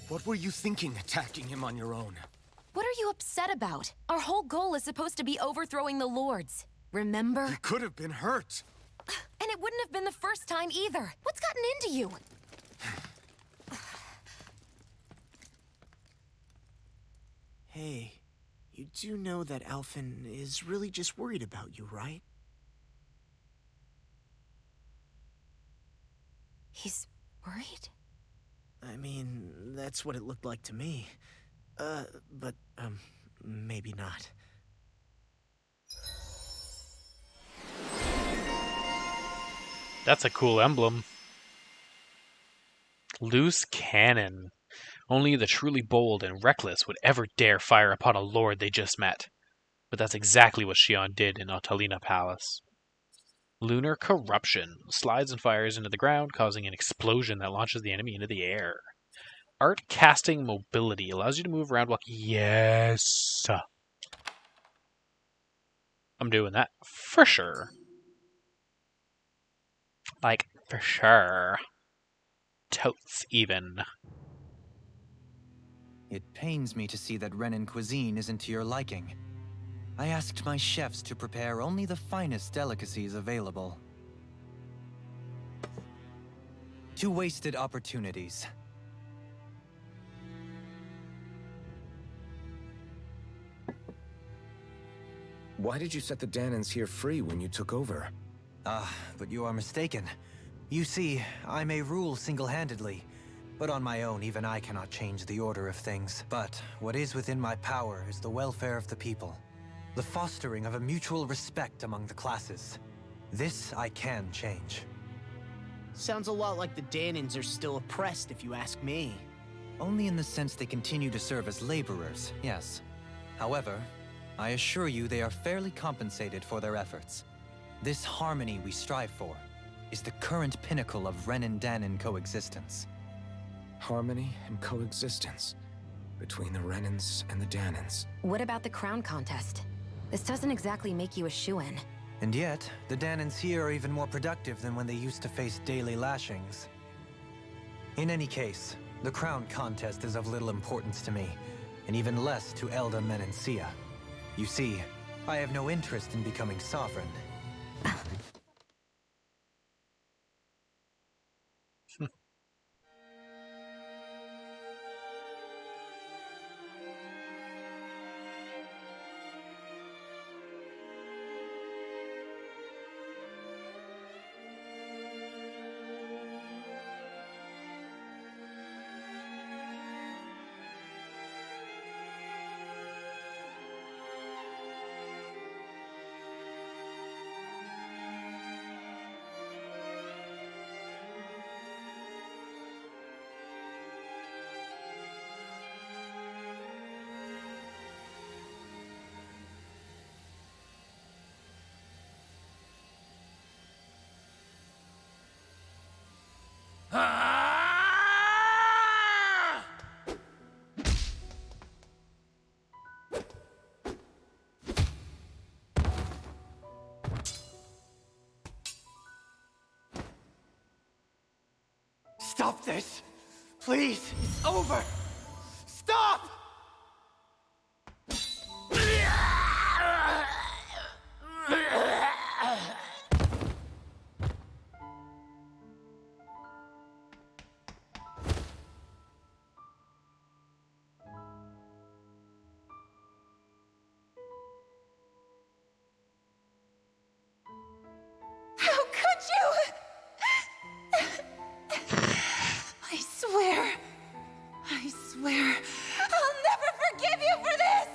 What were you thinking attacking him on your own?
What are you upset about? Our whole goal is supposed to be overthrowing the lords. Remember?
He could have been hurt.
And it wouldn't have been the first time either. What's gotten into you?
Hey, you do know that Alphen is really just worried about you, right?
He's worried?
I mean, that's what it looked like to me. But maybe not.
That's a cool emblem. Loose cannon. Only the truly bold and reckless would ever dare fire upon a lord they just met. But that's exactly what Shion did in Otalina Palace. Lunar corruption. Slides and fires into the ground, causing an explosion that launches the enemy into the air. Art casting mobility. Allows you to move around while... Yes! I'm doing that for sure. Like, for sure. Totes, even.
It pains me to see that Renin cuisine isn't to your liking. I asked my chefs to prepare only the finest delicacies available. 2 wasted opportunities.
Why did you set the Danans here free when you took over?
But you are mistaken. You see, I may rule single-handedly, but on my own, even I cannot change the order of things. But what is within my power is the welfare of the people. The fostering of a mutual respect among the classes. This I can change.
Sounds a lot like the Danans are still oppressed, if you ask me.
Only in the sense they continue to serve as laborers, yes. However, I assure you they are fairly compensated for their efforts. This harmony we strive for is the current pinnacle of Renin-Danan coexistence.
Harmony and coexistence between the Renins and the Danans.
What about the crown contest? This doesn't exactly make you a shoo-in.
And yet, the Danans here are even more productive than when they used to face daily lashings. In any case, the crown contest is of little importance to me, and even less to Elda Menencia. You see, I have no interest in becoming sovereign. Stop this! Please! It's over! Stop!
How could you? I swear, I'll never forgive you for this!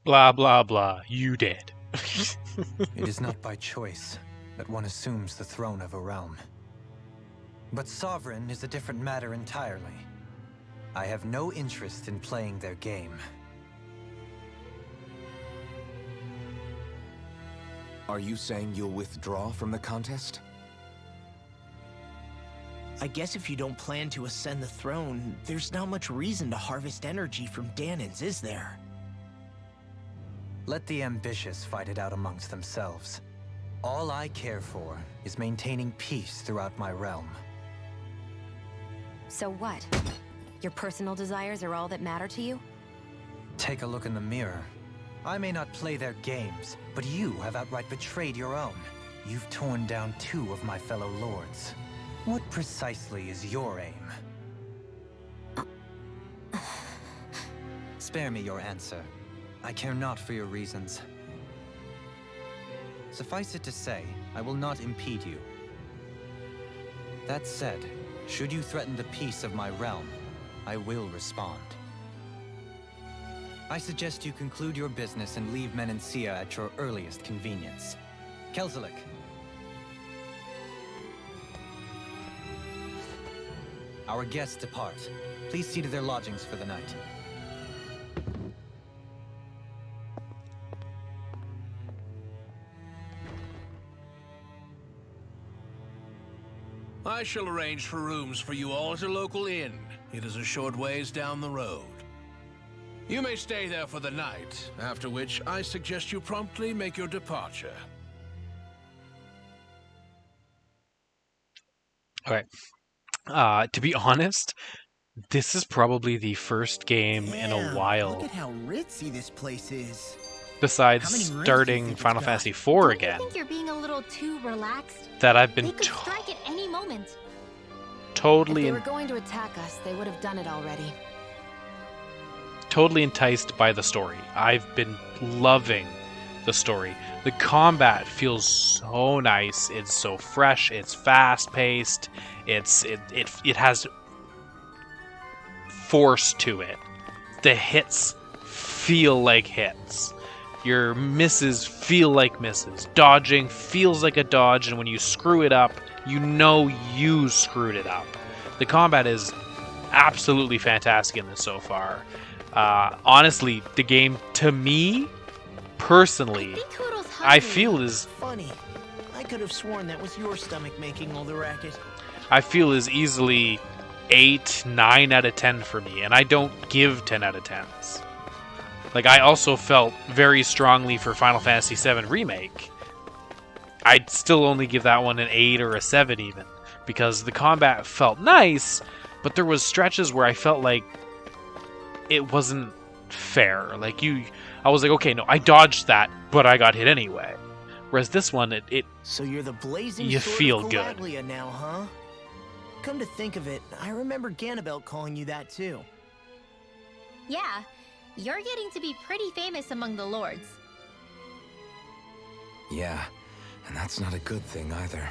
Blah, blah, blah. You dead.
It is not by choice that one assumes the throne of a realm. But sovereign is a different matter entirely. I have no interest in playing their game.
Are you saying you'll withdraw from the contest?
I guess if you don't plan to ascend the throne, there's not much reason to harvest energy from Danans, is there?
Let the ambitious fight it out amongst themselves. All I care for is maintaining peace throughout my realm.
So what? Your personal desires are all that matter to you?
Take a look in the mirror. I may not play their games, but you have outright betrayed your own. You've torn down 2 of my fellow lords. What precisely is your aim? Spare me your answer. I care not for your reasons. Suffice it to say, I will not impede you. That said, should you threaten the peace of my realm, I will respond. I suggest you conclude your business and leave Menancia at your earliest convenience. Kelzelik. Our guests depart. Please see to their lodgings for the night.
I shall arrange for rooms for you all at a local inn. It is a short ways down the road. You may stay there for the night, after which I suggest you promptly make your departure.
Okay. To be honest, this is probably the first game in a while.
Look at how ritzy this place is.
Besides
How many rooms do you
starting
think it's
Final
got?
Fantasy IV
Don't
again,
you think you're being a little too relaxed?
that I've
They
been
could strike at any moment.
If
totally
they were going to attack us, they would have done it already.
totally enticed by the story. I've been loving the story. The combat feels so nice. It's so fresh. It's fast-paced. It has force to it. The hits feel like hits. Your misses feel like misses. Dodging feels like a dodge, and when you screw it up, you know you screwed it up. The combat is absolutely fantastic in this so far. Honestly, the game, to me, personally,
I think Hoodle's
I
hungry.
feel is
Funny. I could have sworn that was your stomach making all the racket.
easily 8, 9 out of 10 for me, and I don't give 10 out of 10s. Like, I also felt very strongly for Final Fantasy VII Remake. I'd still only give that one an 8 or a 7 even, because the combat felt nice, but there was stretches where I felt like it wasn't fair. Like, I was like, okay, no, I dodged that, but I got hit anyway. Whereas this one, it
So you're the blazing
You
sword
feel
of
good.
Galaglia now, huh? Come to think of it, I remember Ganabelt calling you that too.
Yeah, you're getting to be pretty famous among the lords.
Yeah, and that's not a good thing either.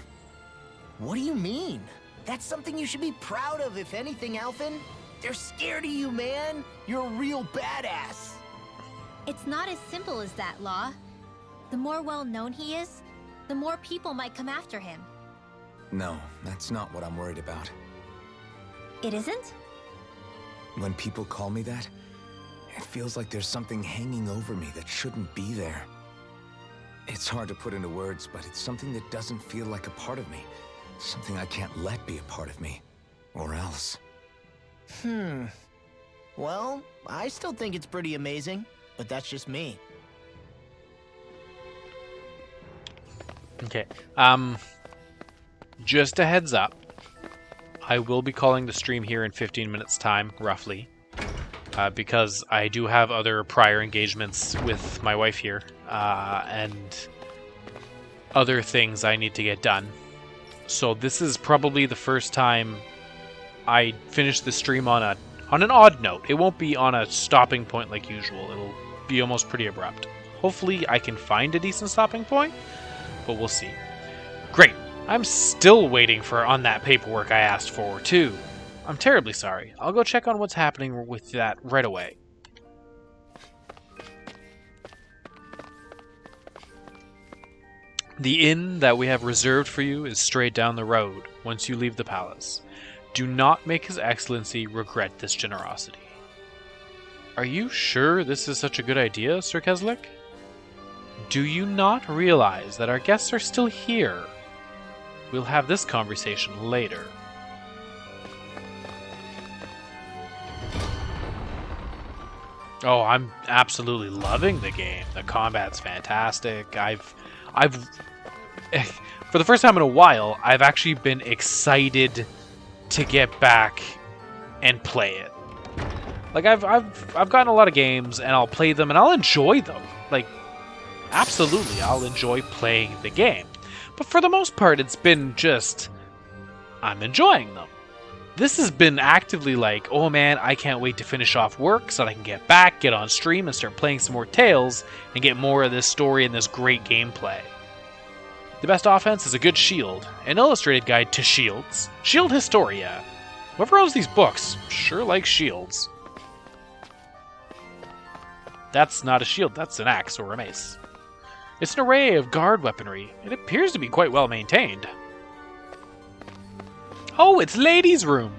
What do you mean? That's something you should be proud of, if anything, Alphen. They're scared of you, man. You're a real badass.
It's not as simple as that, Law. The more well-known he is, the more people might come after him.
No, that's not what I'm worried about.
It isn't?
When people call me that, it feels like there's something hanging over me that shouldn't be there. It's hard to put into words, but it's something that doesn't feel like a part of me. Something I can't let be a part of me. Or else.
Well, I still think it's pretty amazing, but that's just me.
Okay. Just a heads up. I will be calling the stream here in 15 minutes time, roughly. Because I do have other prior engagements with my wife here. And other things I need to get done. So this is probably the first time I finish the stream on an odd note. It won't be on a stopping point like usual. It'll be almost pretty abrupt. Hopefully I can find a decent stopping point, but we'll see. Great. I'm still waiting on that paperwork I asked for, too. I'm terribly sorry. I'll go check on what's happening with that right away. The inn that we have reserved for you is straight down the road once you leave the palace. Do not make His Excellency regret this generosity. Are you sure this is such a good idea, Sir Keslik? Do you not realize that our guests are still here? We'll have this conversation later. Oh, I'm absolutely loving the game. The combat's fantastic. I've for the first time in a while, I've actually been excited to get back and play it. Like I've gotten a lot of games and I'll play them and I'll enjoy them. Like absolutely, I'll enjoy playing the game. But for the most part, it's been just I'm enjoying them. This has been actively like, oh man, I can't wait to finish off work so that I can get back, get on stream, and start playing some more Tales and get more of this story and this great gameplay. The best offense is a good shield. An illustrated guide to shields. Shield Historia. Whoever owns these books sure likes shields. That's not a shield, that's an axe or a mace. It's an array of guard weaponry. It appears to be quite well maintained. Oh, it's Lady's Room!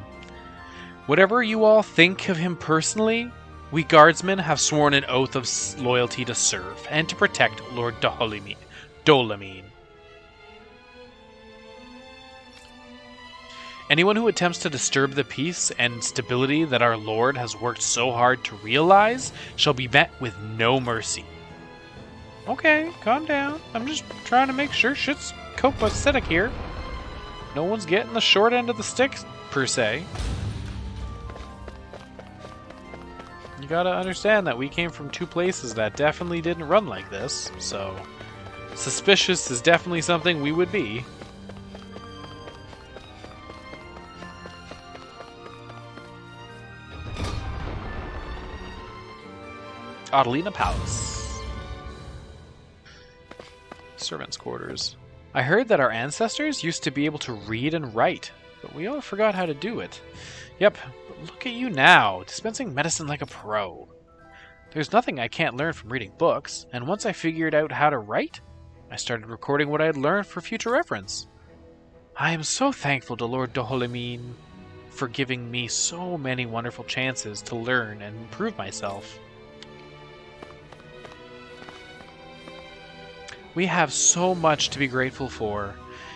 Whatever you all think of him personally, we guardsmen have sworn an oath of loyalty to serve and to protect Lord Dolamine. Anyone who attempts to disturb the peace and stability that our Lord has worked so hard to realize shall be met with no mercy. Okay, calm down. I'm just trying to make sure shit's copacetic here. No one's getting the short end of the stick, per se. You gotta understand that we came from two places that definitely didn't run like this, so suspicious is definitely something we would be. Adelina Palace. Servants' quarters. I heard that our ancestors used to be able to read and write, but we all forgot how to do it. Yep, but look at you now, dispensing medicine like a pro. There's nothing I can't learn from reading books, and once I figured out how to write, I started recording what I had learned for future reference. I am so thankful to Lord Dolamine for giving me so many wonderful chances to learn and improve myself. We have so much to be grateful for.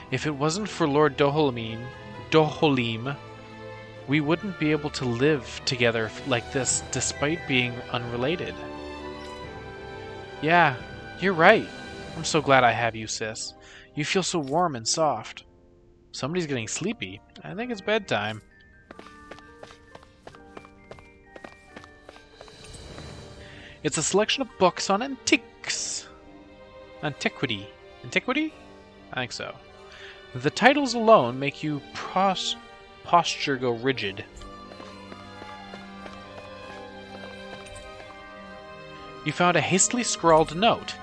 If it wasn't for Lord Dohalim, we wouldn't be able to live together like this despite being unrelated. Yeah, you're right. I'm so glad I have you, sis. You feel so warm and soft. Somebody's getting sleepy. I think it's bedtime. It's a selection of books on antiques. Antiquity. Antiquity? I think so. The titles alone make you posture go rigid. You found a hastily scrawled note.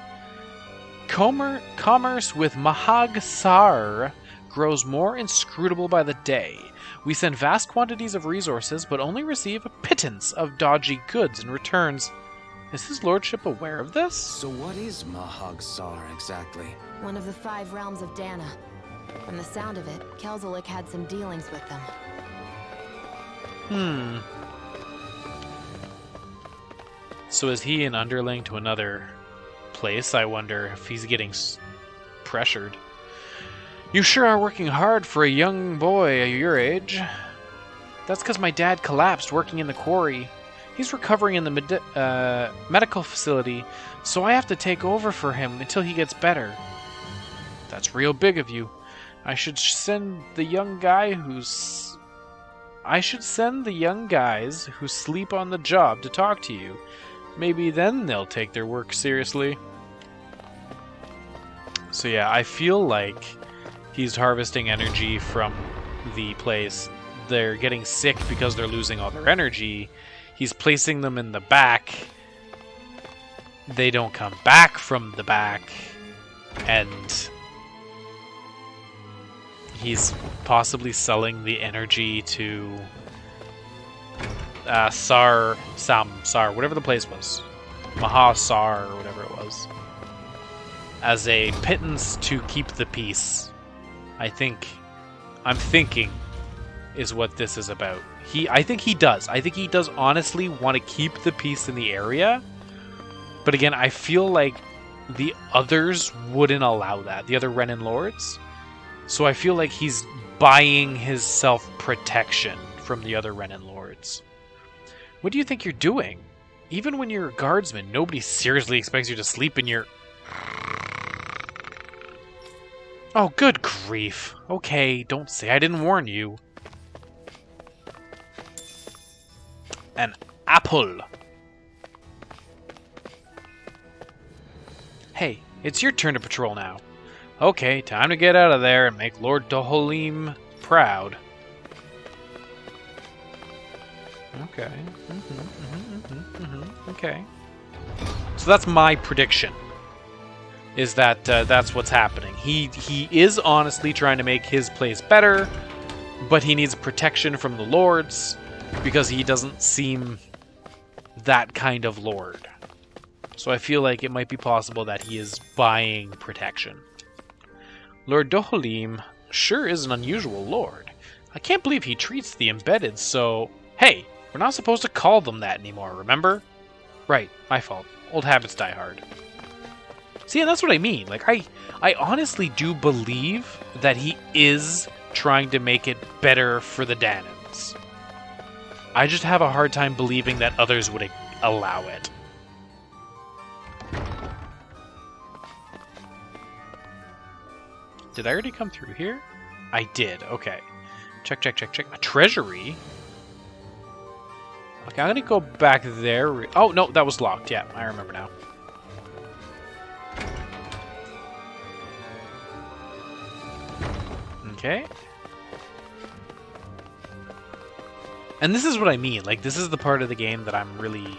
Commerce with Mahag Sar grows more inscrutable by the day. We send vast quantities of resources, but only receive a pittance of dodgy goods in returns. Is his lordship aware of this?
So what is Mahag Sar exactly?
One of the 5 realms of Dana. From the sound of it, Kelzelik had some dealings with them.
So is he an underling to another place? I wonder if he's getting pressured. You sure are working hard for a young boy your age. That's because my dad collapsed working in the quarry. He's recovering in the medical facility, so I have to take over for him until he gets better. That's real big of you. I should send the young guys who sleep on the job to talk to you. Maybe then they'll take their work seriously. So yeah, I feel like he's harvesting energy from the place. They're getting sick because they're losing all their energy. He's placing them in the back. They don't come back from the back. And he's possibly selling the energy to Sar, whatever the place was. Mahasar, or whatever it was. As a pittance to keep the peace. I'm thinking is what this is about. I think he does. I think he does honestly want to keep the peace in the area. But again, I feel like the others wouldn't allow that. The other Renin Lords. So I feel like he's buying his self-protection from the other Renin Lords. What do you think you're doing? Even when you're a guardsman, nobody seriously expects you to sleep in your... Oh, good grief. Okay, don't say I didn't warn you. An apple. Hey, it's your turn to patrol now. Okay, time to get out of there and make Lord Dohalim proud. Okay. Okay. So that's my prediction. is that that's what's happening. He is honestly trying to make his place better, but he needs protection from the lords because he doesn't seem that kind of lord. So I feel like it might be possible that he is buying protection. Lord Dohalim sure is an unusual lord. I can't believe he treats the embedded so... Hey, we're not supposed to call them that anymore, remember? Right, my fault. Old habits die hard. See, and that's what I mean. Like, I honestly do believe that he is trying to make it better for the Danans. I just have a hard time believing that others would allow it. Did I already come through here? I did, okay. Check, check, check, check. A treasury? Okay, I'm gonna go back there. Oh, no, that was locked. Yeah, I remember now. Okay. And this is what I mean. Like, this is the part of the game that I'm really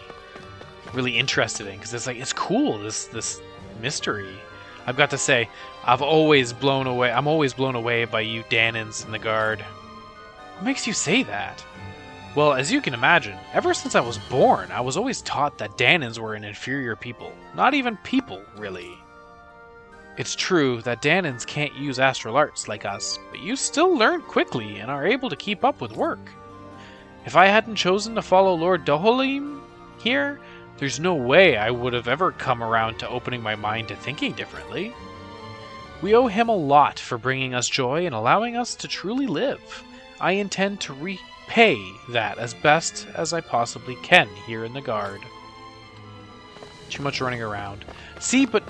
interested in, because it's like, it's cool, this mystery. I've got to say, I'm always blown away by you Danans in the Guard. What makes you say that? Well, as you can imagine, ever since I was born, I was always taught that Danans were an inferior people. Not even people, really. It's true that Danans can't use astral arts like us, but you still learn quickly and are able to keep up with work. If I hadn't chosen to follow Lord Dohalim here, there's no way I would have ever come around to opening my mind to thinking differently. We owe him a lot for bringing us joy and allowing us to truly live. I intend to repay that as best as I possibly can here in the Guard. Too much running around. See, but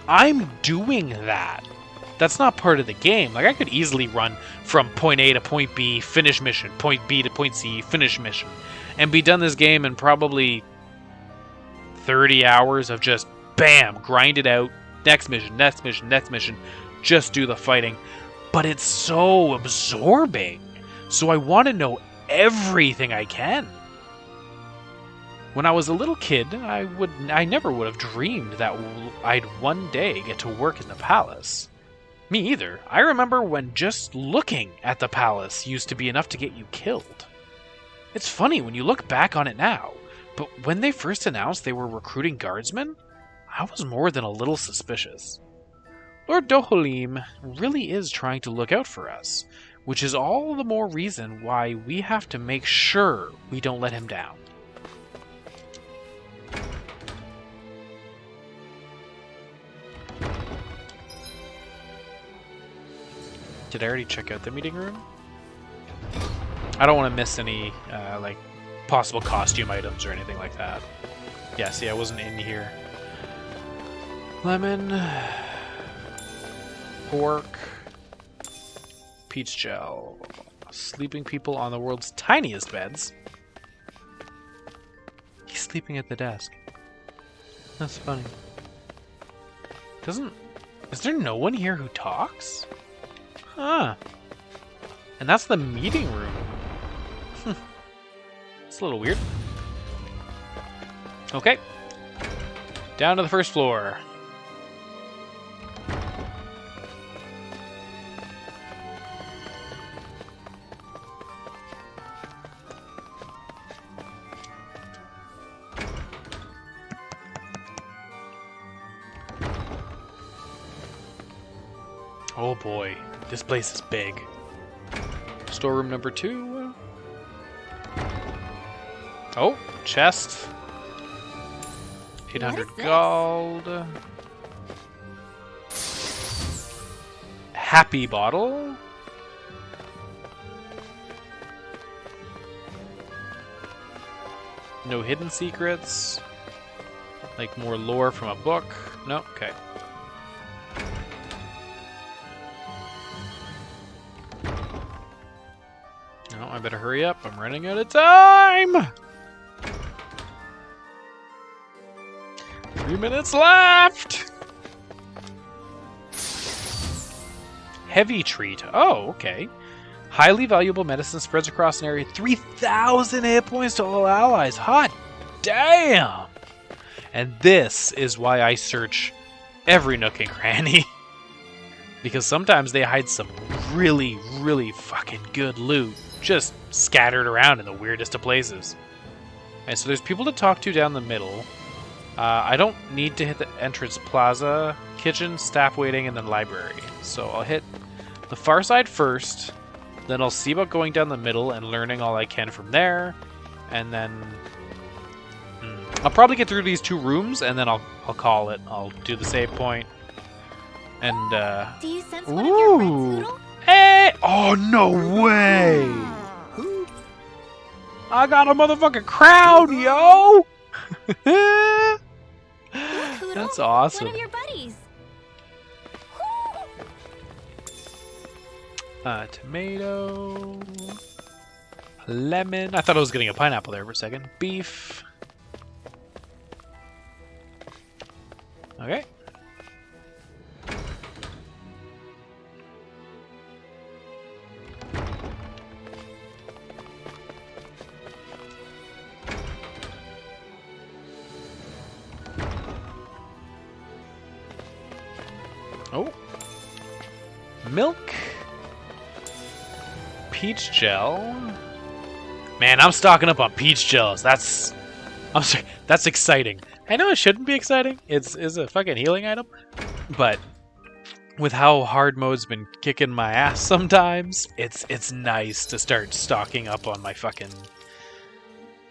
I'm doing that. That's not part of the game. Like, I could easily run from point A to point B, finish mission, point B to point C, finish mission, and be done this game in probably 30 hours of just, bam, grind it out, next mission, next mission, next mission, just do the fighting. But it's so absorbing, so I want to know everything I can. When I was a little kid, I never would have dreamed that I'd one day get to work in the palace. Me either. I remember when just looking at the palace used to be enough to get you killed. It's funny when you look back on it now, but when they first announced they were recruiting guardsmen, I was more than a little suspicious. Lord Dohalim really is trying to look out for us, which is all the more reason why we have to make sure we don't let him down. Did I already check out the meeting room? I don't want to miss any like possible costume items or anything like that. Yeah, see, I wasn't in here. Lemon, pork, peach gel, sleeping people on the world's tiniest beds. He's sleeping at the desk. That's funny. Is there no one here who talks? Huh. And that's the meeting room. It's a little weird. Okay. Down to the first floor. Oh boy, this place is big. Storeroom number 2. Oh, chest. 800 gold. Happy bottle. No hidden secrets. Like more lore from a book. No, okay. No, I better hurry up. I'm running out of time. 3 minutes left. Heavy treat. Oh, okay. Highly valuable medicine spreads across an area. 3,000 hit points to all allies. Hot damn. And this is why I search every nook and cranny. Because sometimes they hide some really, really fucking good loot just scattered around in the weirdest of places. And so there's people to talk to down the middle. I don't need to hit the entrance plaza, kitchen, staff waiting, and then library. So I'll hit the far side first, then I'll see about going down the middle and learning all I can from there, and then I'll probably get through these 2 rooms, and then I'll call it. I'll do the save point, and
Do you sense one of your friends, Hoodle?
Hey! Oh, no way! I got a motherfucking crowd, yo!
Look, Hoodle.
That's awesome.
One of your buddies.
Tomato, lemon. I thought I was getting a pineapple there for a second. Beef. Okay. Oh. Milk. Peach gel. Man, I'm stocking up on peach gels. I'm sorry, that's exciting. I know it shouldn't be exciting. It's a fucking healing item, but with how hard mode's been kicking my ass sometimes, it's nice to start stocking up on my fucking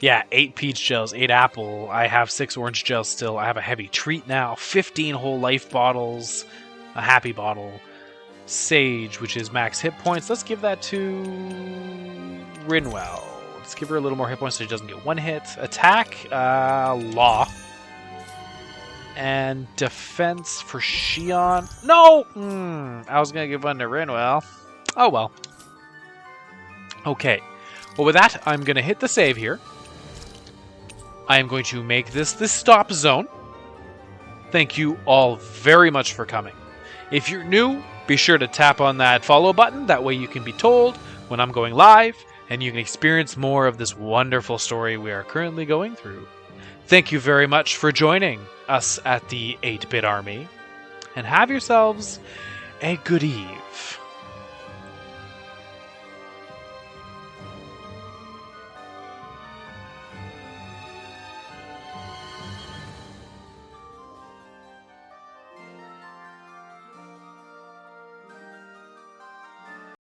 8 peach gels, 8 apple. I have 6 orange gels still. I have a heavy treat now. 15 whole life bottles, a happy bottle. Sage, which is max hit points. Let's give that to Rinwell. Let's give her a little more hit points so she doesn't get 1 hit. Attack, Law. And defense for Shion. No! I was going to give one to Rinwell. Oh well. Okay. Well, with that, I'm going to hit the save here. I am going to make this the stop zone. Thank you all very much for coming. If you're new, be sure to tap on that follow button. That way you can be told when I'm going live, and you can experience more of this wonderful story we are currently going through. Thank you very much for joining us at the 8-Bit Army, and have yourselves a good eve.